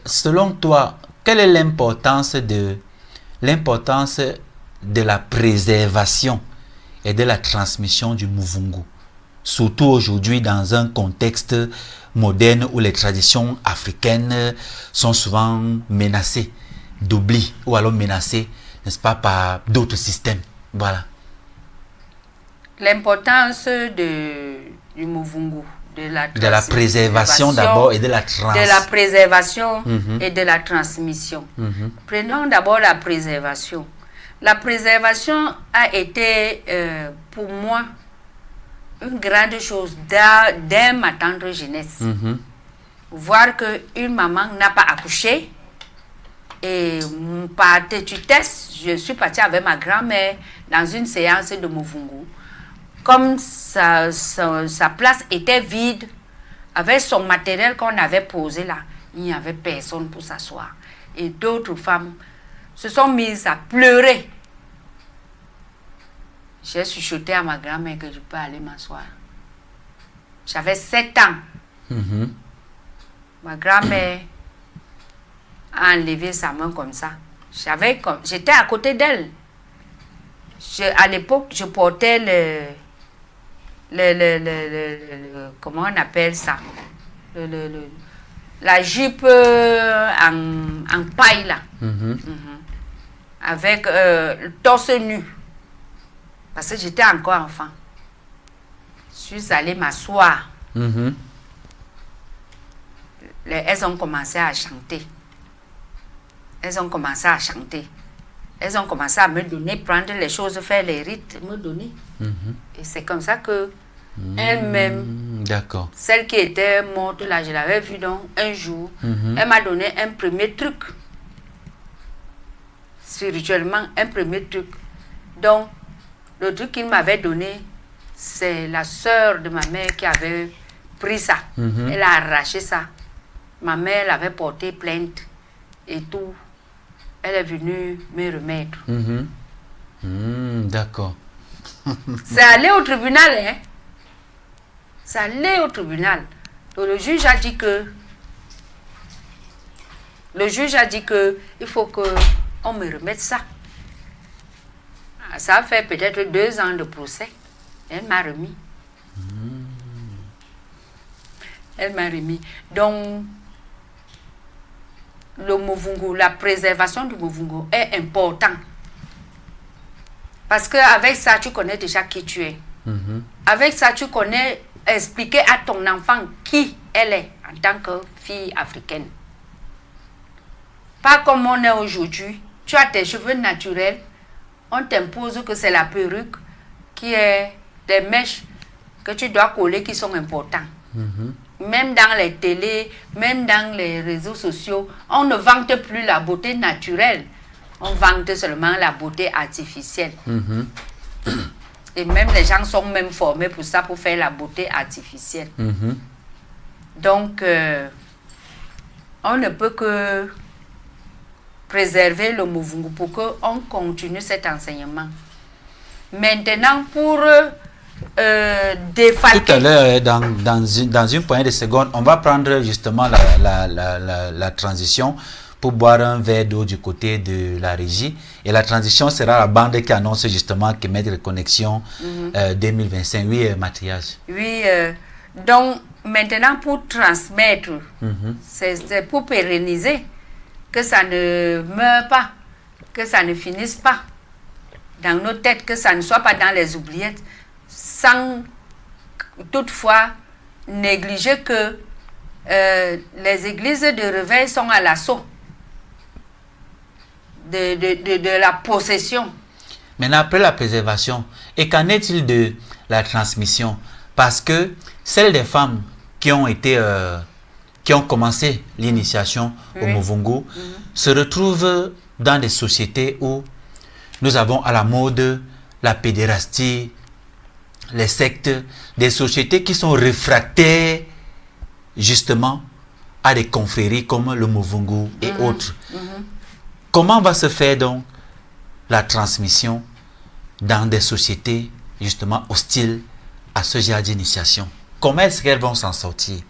A: selon toi, quelle est l'importance de la préservation et de la transmission du Muvungu, surtout aujourd'hui dans un contexte moderne où les traditions africaines sont souvent menacées d'oubli ou alors menacées, n'est-ce pas, par d'autres systèmes. Voilà.
B: L'importance du Muvungu, de
A: la préservation d'abord et de la transmission.
B: De la préservation et de la transmission. Prenons d'abord la préservation. La préservation a été, pour moi, une grande chose dès ma tendre jeunesse. Voir qu'une maman n'a pas accouché. Et par tête, je suis partie avec ma grand-mère dans une séance de Muvungu. Comme sa place était vide, avec son matériel qu'on avait posé là, il n'y avait personne pour s'asseoir. Et d'autres femmes se sont mises à pleurer. J'ai chuchoté à ma grand-mère que je peux aller m'asseoir. J'avais 7 ans. Ma grand-mère a enlevé sa main comme ça. J'étais à côté d'elle. À l'époque, je portais comment on appelle ça? La jupe en paille là. Avec le torse nu. Parce que j'étais encore enfant. Je suis allée m'asseoir. Elles ont commencé à chanter. Elles ont commencé à chanter. Elles ont commencé à me donner, prendre les choses, faire les rites, me donner. Et c'est comme ça que elle-même, celle qui était morte là, je l'avais vue donc un jour, elle m'a donné un premier truc. Spirituellement, un premier truc. Donc, le truc qu'il m'avait donné, c'est la sœur de ma mère qui avait pris ça. Elle a arraché ça. Ma mère l'avait porté plainte et tout. Elle est venue me remettre.
A: D'accord.
B: C'est allé au tribunal, hein. C'est allé au tribunal. Donc, le juge a dit que il faut qu'on me remette ça. Ça a fait peut-être 2 ans de procès. Elle m'a remis. Elle m'a remis. Donc, le Muvungu, la préservation du Muvungu est important. Parce qu'avec ça, tu connais déjà qui tu es. Avec ça, tu connais expliquer à ton enfant qui elle est en tant que fille africaine. Pas comme on est aujourd'hui. Tu as tes cheveux naturels. On t'impose que c'est la perruque qui est des mèches que tu dois coller qui sont importants. Même dans les télés, même dans les réseaux sociaux, on ne vante plus la beauté naturelle. On vante seulement la beauté artificielle. Et même les gens sont même formés pour ça, pour faire la beauté artificielle. Donc, on ne peut que préserver le Muvungu pour qu'on continue cet enseignement. Maintenant, pour défalquer...
A: Tout à l'heure, dans une poignée de secondes, on va prendre justement la transition pour boire un verre d'eau du côté de la régie. Et la transition sera la bande qui annonce justement que Maître de Connexion 2025. Oui, Mathias.
B: Oui, donc maintenant pour transmettre, c'est pour pérenniser, que ça ne meure pas, que ça ne finisse pas dans nos têtes, que ça ne soit pas dans les oubliettes, sans toutefois négliger que les églises de réveil sont à l'assaut de la possession.
A: Maintenant, après la préservation, et qu'en est-il de la transmission? Parce que celles des femmes qui ont commencé l'initiation au Muvungu se retrouvent dans des sociétés où nous avons à la mode la pédérastie, les sectes, des sociétés qui sont réfractaires justement à des confréries comme le Muvungu et autres. Comment va se faire donc la transmission dans des sociétés justement hostiles à ce genre d'initiation? Comment est-ce qu'elles vont s'en sortir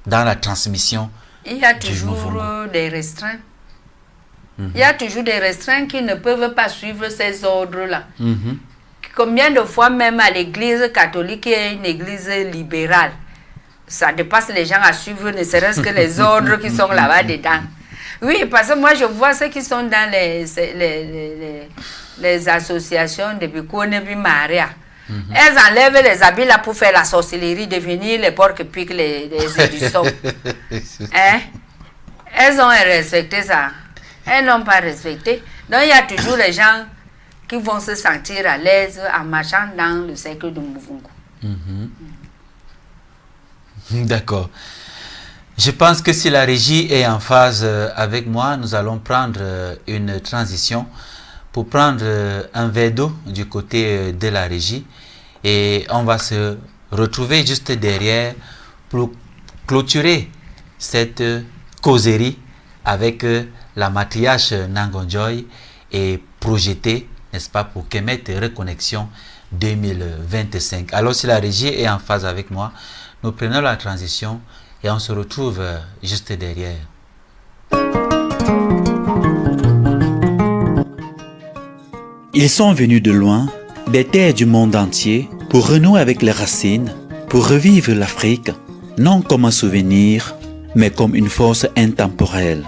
A: dans la transmission?
B: Il y a toujours des restreints. Il y a toujours des restreints qui ne peuvent pas suivre ces ordres-là. Combien de fois même à l'église catholique, qui est une église libérale, ça dépasse les gens à suivre, ne serait-ce que les ordres qui sont là-bas dedans. Oui, parce que moi je vois ceux qui sont dans les associations de Bikone et Maria. Elles enlèvent les habits là pour faire la sorcellerie, devenir les porcs qui piquent les édussons. Elles ont respecté ça. Elles n'ont pas respecté. Donc il y a toujours les gens qui vont se sentir à l'aise en marchant dans le cercle de Muvungu.
A: D'accord. Je pense que si la régie est en phase avec moi, nous allons prendre une transition pour prendre un verre d'eau du côté de la régie et on va se retrouver juste derrière pour clôturer cette causerie avec la matriarche Nangonjoy et projeter, n'est-ce pas, pour Kemet Reconnexion 2025. Alors si la régie est en phase avec moi, nous prenons la transition et on se retrouve juste derrière.
C: Ils sont venus de loin, des terres du monde entier, pour renouer avec les racines, pour revivre l'Afrique, non comme un souvenir, mais comme une force intemporelle.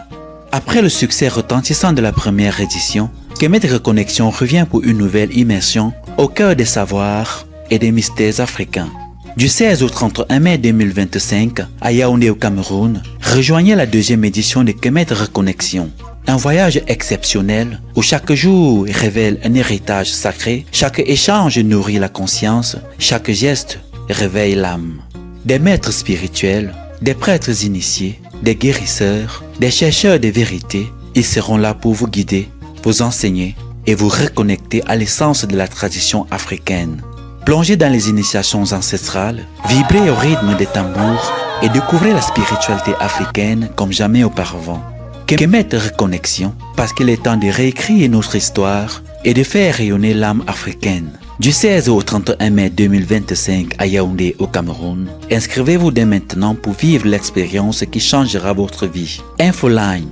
C: Après le succès retentissant de la première édition, Kemet Reconnexion revient pour une nouvelle immersion au cœur des savoirs et des mystères africains. Du 16 au 31 mai 2025, à Yaoundé au Cameroun, rejoignez la deuxième édition de Kemet Reconnexion. Un voyage exceptionnel où chaque jour révèle un héritage sacré, chaque échange nourrit la conscience, chaque geste réveille l'âme. Des maîtres spirituels, des prêtres initiés, des guérisseurs, des chercheurs de vérité, ils seront là pour vous guider, vous enseigner et vous reconnecter à l'essence de la tradition africaine. Plongez dans les initiations ancestrales, vibrez au rythme des tambours et découvrez la spiritualité africaine comme jamais auparavant. Kemet Reconnexion, parce qu'il est temps de réécrire notre histoire et de faire rayonner l'âme africaine. Du 16 au 31 mai 2025 à Yaoundé au Cameroun, inscrivez-vous dès maintenant pour vivre l'expérience qui changera votre vie. Infoline.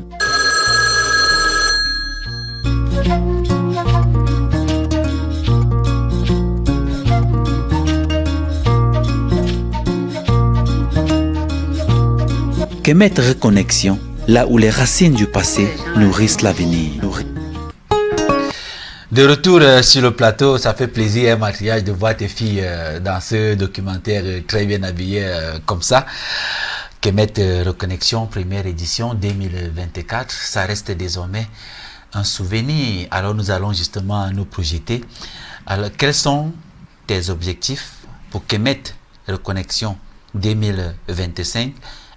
C: Kemet Reconnexion, là où les racines du passé nourrissent l'avenir.
A: De retour sur le plateau, ça fait plaisir, matriarche, de voir tes filles dans ce documentaire très bien habillées comme ça. Kemet Reconnexion, première édition 2024, ça reste désormais un souvenir. Alors nous allons justement nous projeter. Alors quels sont tes objectifs pour Kemet Reconnexion 2025?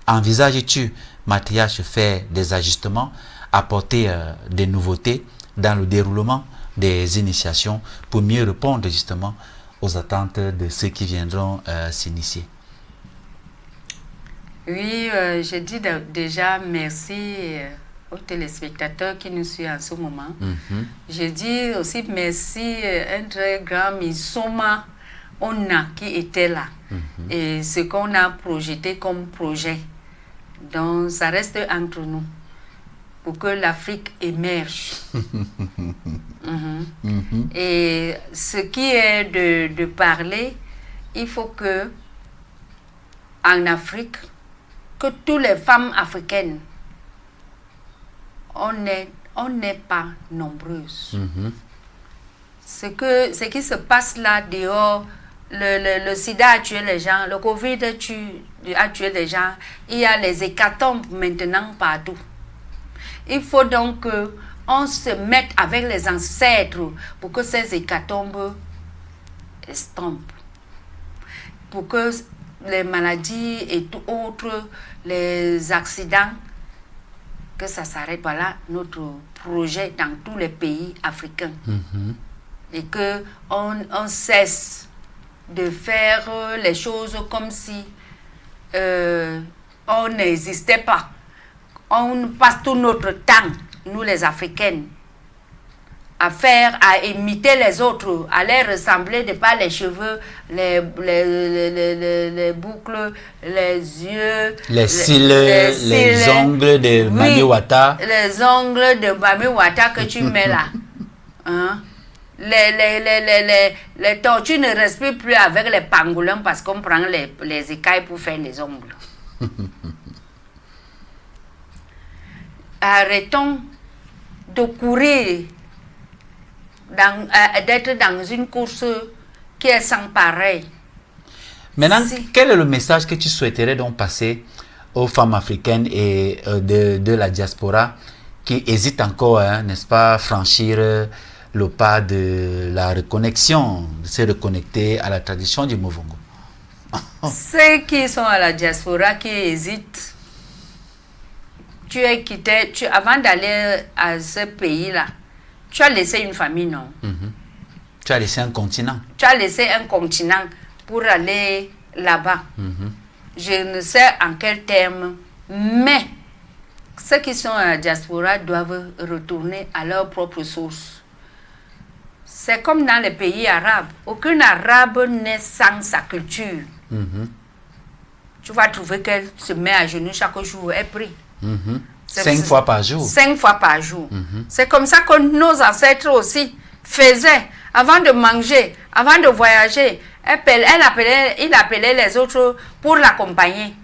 A: Envisages-tu, matriarche, faire des ajustements, apporter des nouveautés dans le déroulement des initiations pour mieux répondre justement aux attentes de ceux qui viendront s'initier?
B: Oui, je dis déjà merci aux téléspectateurs qui nous suivent en ce moment. Je dis aussi merci un très grand Misoma Ona qui était là et ce qu'on a projeté comme projet. Donc ça reste entre nous pour que l'Afrique émerge. Et ce qui est de parler, il faut que en Afrique, que toutes les femmes africaines, on n'est pas nombreuses. Ce qui se passe là dehors, le sida a tué les gens, le Covid a tué les gens, il y a les hécatombes maintenant partout. Il faut donc qu'on se mette avec les ancêtres pour que ces hécatombes estompent. Pour que les maladies et tout autre, les accidents, que ça s'arrête. Voilà notre projet dans tous les pays africains. Et qu'on cesse de faire les choses comme si on n'existait pas. On passe tout notre temps, nous les Africaines, à imiter les autres, à les ressembler de par les cheveux, les boucles, les yeux,
A: les cils, les ongles de Mami Wata.
B: Les ongles de Mami Wata que tu mets là. Hein? Les tortues ne respirent plus avec les pangolins parce qu'on prend les écailles pour faire les ongles. Arrêtons de courir, d'être dans une course qui est sans pareil.
A: Maintenant, quel est le message que tu souhaiterais donc passer aux femmes africaines et de la diaspora qui hésitent encore, n'est-ce pas, à franchir le pas de la reconnexion, de se reconnecter à la tradition du Movongo?
B: Ceux qui sont à la diaspora, qui hésitent, tu es quitté, avant d'aller à ce pays-là, tu as laissé une famille, non?
A: Tu as laissé un continent.
B: Tu as laissé un continent pour aller là-bas. Je ne sais en quel terme, mais ceux qui sont à la diaspora doivent retourner à leur propre source. C'est comme dans les pays arabes. Aucun arabe n'est sans sa culture. Tu vas trouver qu'elle se met à genoux chaque jour et prie.
A: 5 fois par jour.
B: 5 fois par jour. C'est comme ça que nos ancêtres aussi faisaient. Avant de manger, avant de voyager, il appelait les autres pour l'accompagner.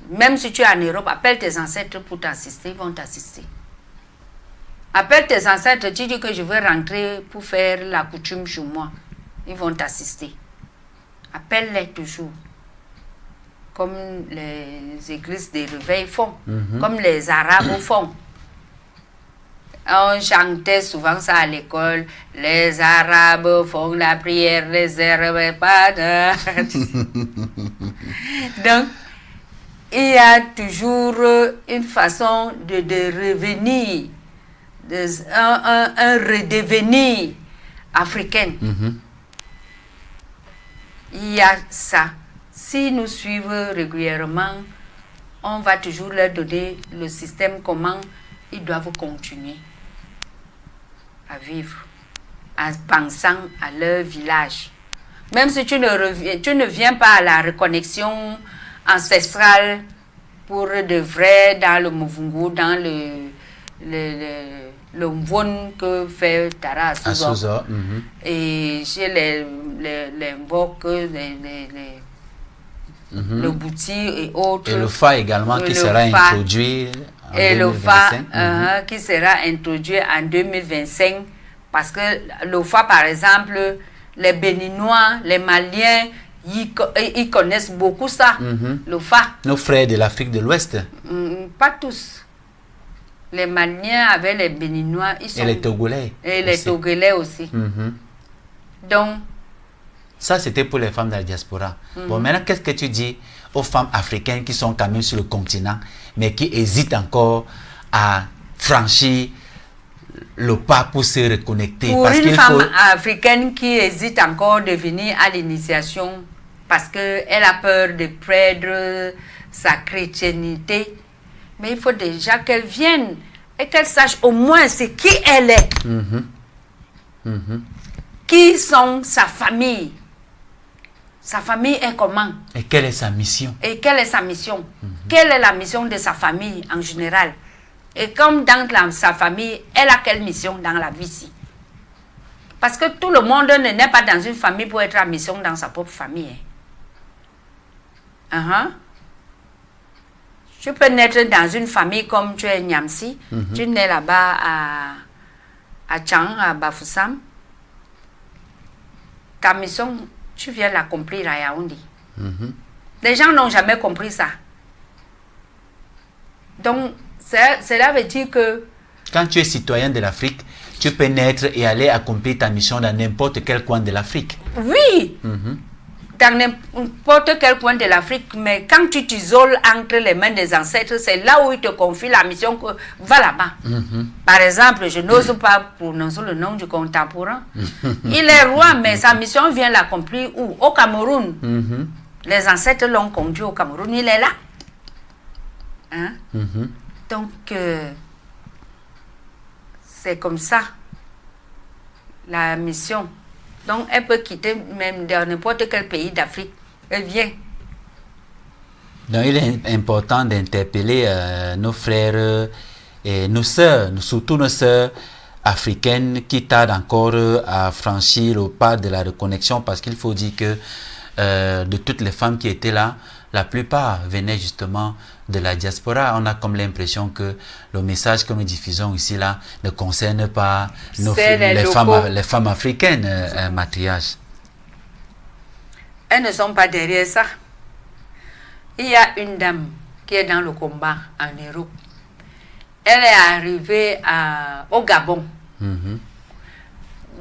B: Même si tu es en Europe, appelle tes ancêtres pour t'assister, ils vont t'assister. Appelle tes ancêtres, tu dis que je veux rentrer pour faire la coutume chez moi. Ils vont t'assister. Appelle-les toujours. Comme les églises des réveils font. Comme les Arabes font. On chantait souvent ça à l'école. Les Arabes font la prière, les Arabes pas de... Donc, il y a toujours une façon de revenir, un redevenir africain. Il y a ça. Si nous suivons régulièrement, on va toujours leur donner le système, comment ils doivent continuer à vivre, en pensant à leur village. Même si tu ne viens pas à la reconnexion ancestrale pour de vrai dans le Muvungu, dans le Mvon que fait Tara Asuzo. Et chez les Mbok, le Bouti et autres.
A: Et le Fa également qui sera introduit en 2025.
B: Et le Fa qui sera introduit en 2025. Parce que le Fa, par exemple, les Béninois, les Maliens, ils connaissent beaucoup ça, le Fa.
A: Nos frères de l'Afrique de l'Ouest.
B: Pas tous. Les Maliens avec les Béninois, ils sont...
A: Et les Togolais.
B: Et les Togolais aussi. Donc...
A: Ça, c'était pour les femmes de la diaspora. Bon, maintenant, qu'est-ce que tu dis aux femmes africaines qui sont quand même sur le continent, mais qui hésitent encore à franchir le pas pour se reconnecter?
B: Pour une femme africaine qui hésite encore de venir à l'initiation parce qu'elle a peur de perdre sa chrétienté, mais il faut déjà qu'elle vienne et qu'elle sache au moins c'est qui elle est. Qui sont sa famille. Sa famille est comment?
A: Et quelle est sa mission?
B: Et quelle est sa mission? Quelle est la mission de sa famille en général? Et comme dans sa famille, elle a quelle mission dans la vie ici? Parce que tout le monde ne naît pas dans une famille pour être en mission dans sa propre famille. Tu peux naître dans une famille comme tu es Nyamsi, tu nais là-bas à Chang, à Bafoussam. Ta mission, tu viens l'accomplir à Yaoundé. Les gens n'ont jamais compris ça. Donc, cela veut dire que...
A: Quand tu es citoyen de l'Afrique, tu peux naître et aller accomplir ta mission dans n'importe quel coin de l'Afrique.
B: Oui, dans n'importe quel coin de l'Afrique, mais quand tu t'isoles entre les mains des ancêtres, c'est là où ils te confient la mission que va là-bas. Par exemple, je n'ose pas prononcer le nom du contemporain. Il est roi, mais sa mission vient l'accomplir où? Au Cameroun. Les ancêtres l'ont conduit au Cameroun, il est là. Donc, c'est comme ça, la mission. Donc, elle peut quitter même dans n'importe quel pays d'Afrique. Elle vient.
A: Donc, il est important d'interpeller nos frères et nos sœurs, surtout nos sœurs africaines qui tardent encore à franchir le pas de la reconnexion, parce qu'il faut dire que de toutes les femmes qui étaient là, la plupart venaient justement de la diaspora. On a comme l'impression que le message que nous diffusons ici là ne concerne pas les femmes africaines, matriarches.
B: Elles ne sont pas derrière ça. Il y a une dame qui est dans le combat en Europe. Elle est arrivée au Gabon.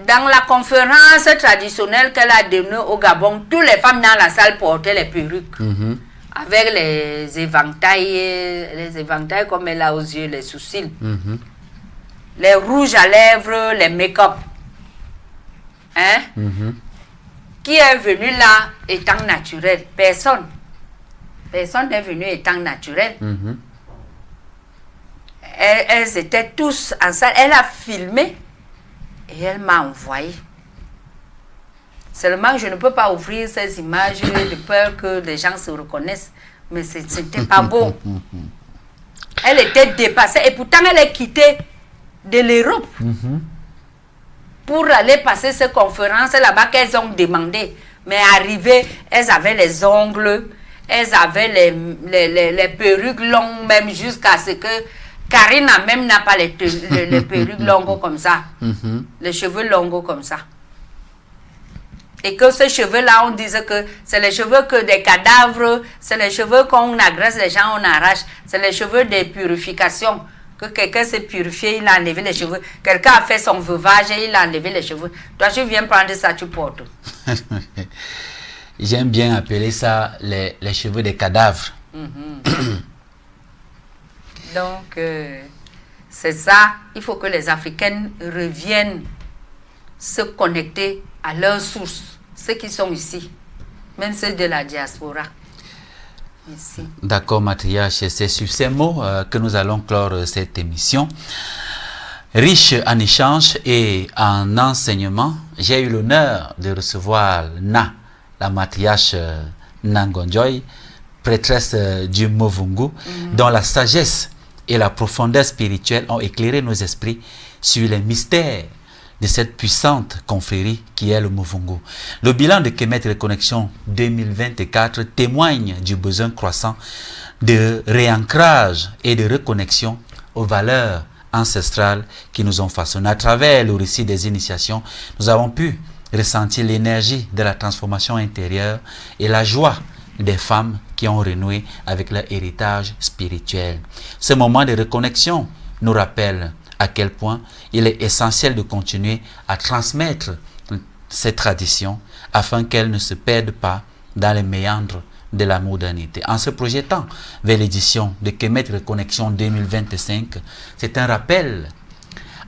B: dans la conférence traditionnelle qu'elle a donnée au Gabon, toutes les femmes dans la salle portaient les perruques. Avec les éventails comme elle a aux yeux, les sourcils. Les rouges à lèvres, les make-up. Hein? Qui est venu là étant naturel? Personne. Personne n'est venu étant naturel. Elles étaient tous en salle. Elle a filmé et elle m'a envoyé. Seulement, je ne peux pas ouvrir ces images de peur que les gens se reconnaissent. Mais ce n'était pas beau. Elle était dépassée. Et pourtant, elle est quittée de l'Europe pour aller passer ces conférences là-bas qu'elles ont demandé. Mais arrivées, elles avaient les ongles, elles avaient les perruques longues, même jusqu'à ce que Karina même n'a pas les perruques longues comme ça. Les cheveux longs comme ça. Et que ces cheveux-là, on disait que c'est les cheveux que des cadavres, c'est les cheveux qu'on agresse les gens, on arrache, c'est les cheveux des purifications. Que quelqu'un s'est purifié, il a enlevé les cheveux. Quelqu'un a fait son veuvage et il a enlevé les cheveux. Toi, tu viens prendre ça, tu portes.
A: J'aime bien appeler ça les cheveux des cadavres.
B: Donc, c'est ça. Il faut que les Africaines reviennent se connecter à leurs sources, ceux qui sont ici, même ceux de la diaspora. Ici.
A: D'accord, Matriarche, c'est sur ces mots que nous allons clore cette émission. Riche en échanges et en enseignements, j'ai eu l'honneur de recevoir la matriarche Nangonjoy, prêtresse du Movungu, dont la sagesse et la profondeur spirituelle ont éclairé nos esprits sur les mystères de cette puissante confrérie qui est le Movungu. Le bilan de Kemet Reconnexion 2024 témoigne du besoin croissant de réancrage et de reconnexion aux valeurs ancestrales qui nous ont façonné. À travers le récit des initiations, nous avons pu ressentir l'énergie de la transformation intérieure et la joie des femmes qui ont renoué avec leur héritage spirituel. Ce moment de reconnexion nous rappelle à quel point il est essentiel de continuer à transmettre ces traditions afin qu'elles ne se perdent pas dans les méandres de la modernité. En se projetant vers l'édition de Kemet Reconnexion 2025, c'est un rappel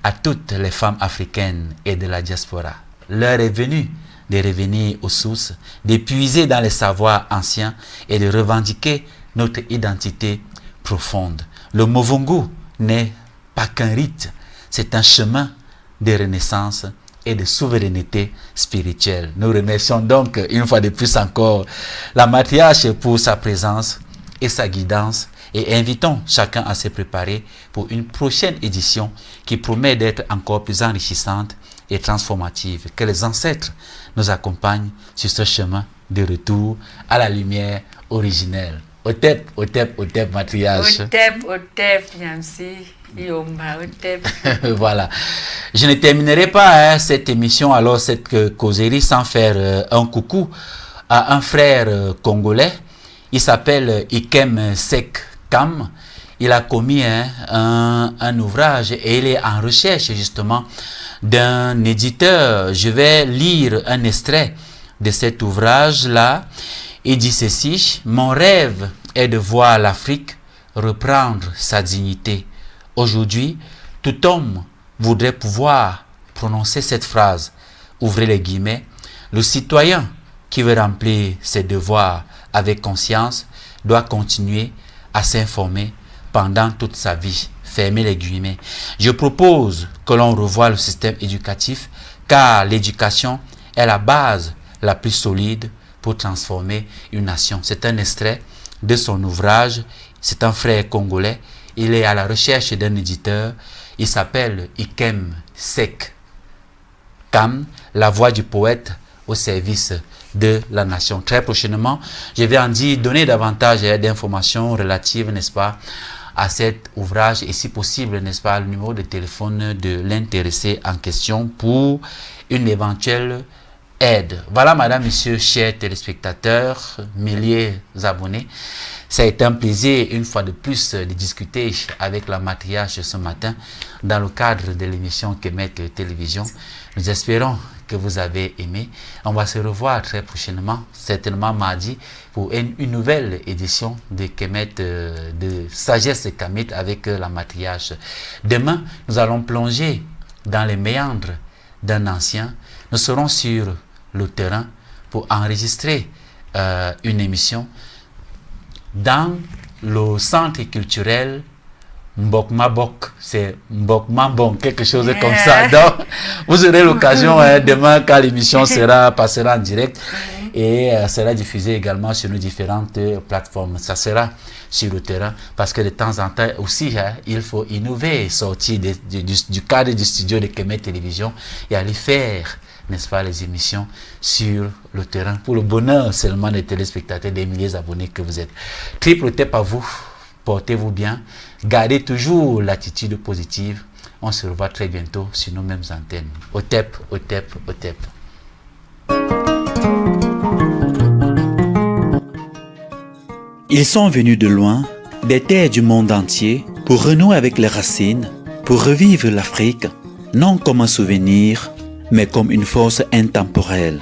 A: à toutes les femmes africaines et de la diaspora. L'heure est venue de revenir aux sources, d'épuiser dans les savoirs anciens et de revendiquer notre identité profonde. Le Movungu n'est pas qu'un rite, c'est un chemin de renaissance et de souveraineté spirituelle. Nous remercions donc une fois de plus encore la matriarche pour sa présence et sa guidance et invitons chacun à se préparer pour une prochaine édition qui promet d'être encore plus enrichissante et transformative. Que les ancêtres nous accompagnent sur ce chemin de retour à la lumière originelle. Otep, otep, otep, matriarche.
B: Otep, otep, Nyamsi, Yomba, otep.
A: Voilà. Je ne terminerai pas cette émission, alors cette causerie, sans faire un coucou à un frère congolais. Il s'appelle Ikem Sek Kam. Il a commis un ouvrage et il est en recherche justement d'un éditeur. Je vais lire un extrait de cet ouvrage-là. Il dit ceci: mon rêve est de voir l'Afrique reprendre sa dignité. Aujourd'hui, tout homme voudrait pouvoir prononcer cette phrase. Ouvrez les guillemets. Le citoyen qui veut remplir ses devoirs avec conscience doit continuer à s'informer pendant toute sa vie. Fermez les guillemets. Je propose que l'on revoie le système éducatif car l'éducation est la base la plus solide pour transformer une nation. C'est un extrait de son ouvrage. C'est un frère congolais. Il est à la recherche d'un éditeur. Il s'appelle Ikem Sek Kam, la voix du poète au service de la nation. Très prochainement, je vais en donner davantage d'informations relatives, n'est-ce pas, à cet ouvrage et si possible, n'est-ce pas, le numéro de téléphone de l'intéressé en question pour une éventuelle aide. Voilà, madame, monsieur, chers téléspectateurs, milliers d'abonnés. Ça a été un plaisir, une fois de plus, de discuter avec la matriarche ce matin dans le cadre de l'émission Kemet Télévision. Nous espérons que vous avez aimé. On va se revoir très prochainement, certainement mardi, pour une nouvelle édition de Kemet, de Sagesse Kemet avec la matriarche. Demain, nous allons plonger dans les méandres d'un ancien. Nous serons sur le terrain pour enregistrer une émission dans le centre culturel Mbok Mabok, c'est Mbok Mambon, quelque chose comme ça. Donc, vous aurez l'occasion demain quand l'émission passera en direct et sera diffusée également sur nos différentes plateformes. Ça sera sur le terrain parce que de temps en temps aussi, il faut innover, sortir du cadre du studio de Kemet Télévision et aller faire, n'est-ce pas, les émissions sur le terrain pour le bonheur seulement des téléspectateurs, des milliers d'abonnés que vous êtes. Triple tap à vous, portez-vous bien, gardez toujours l'attitude positive. On se revoit très bientôt sur nos mêmes antennes. Otep, Otep, Otep.
C: Ils sont venus de loin, des terres du monde entier, pour renouer avec les racines, pour revivre l'Afrique, non comme un souvenir, mais comme une force intemporelle.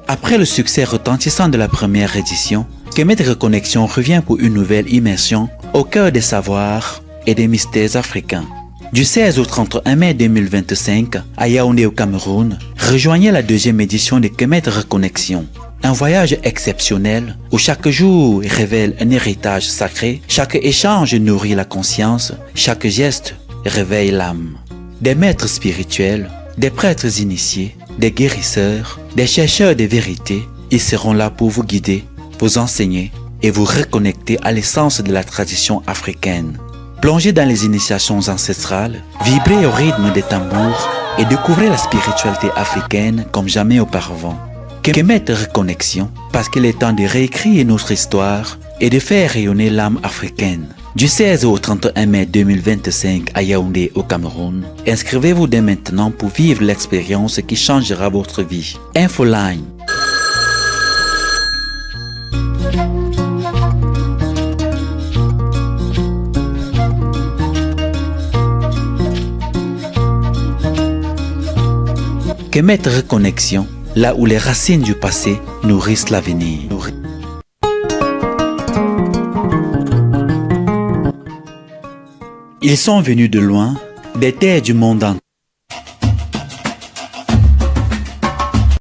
C: Après le succès retentissant de la première édition, Kemet Reconnexion revient pour une nouvelle immersion au cœur des savoirs et des mystères africains. Du 16 au 31 mai 2025, à Yaoundé au Cameroun, rejoignez la deuxième édition de Kemet Reconnexion. Un voyage exceptionnel où chaque jour révèle un héritage sacré, chaque échange nourrit la conscience, chaque geste réveille l'âme. Des maîtres spirituels, des prêtres initiés, des guérisseurs, des chercheurs de vérité, ils seront là pour vous guider, vous enseigner et vous reconnecter à l'essence de la tradition africaine. Plongez dans les initiations ancestrales, vibrez au rythme des tambours et découvrez la spiritualité africaine comme jamais auparavant. Kemet Reconnexion, parce qu'il est temps de réécrire notre histoire et de faire rayonner l'âme africaine. Du 16 au 31 mai 2025 à Yaoundé au Cameroun, inscrivez-vous dès maintenant pour vivre l'expérience qui changera votre vie. Infoline. Kemet Reconnexion, là où les racines du passé nourrissent l'avenir. Ils sont venus de loin, des terres du monde entier.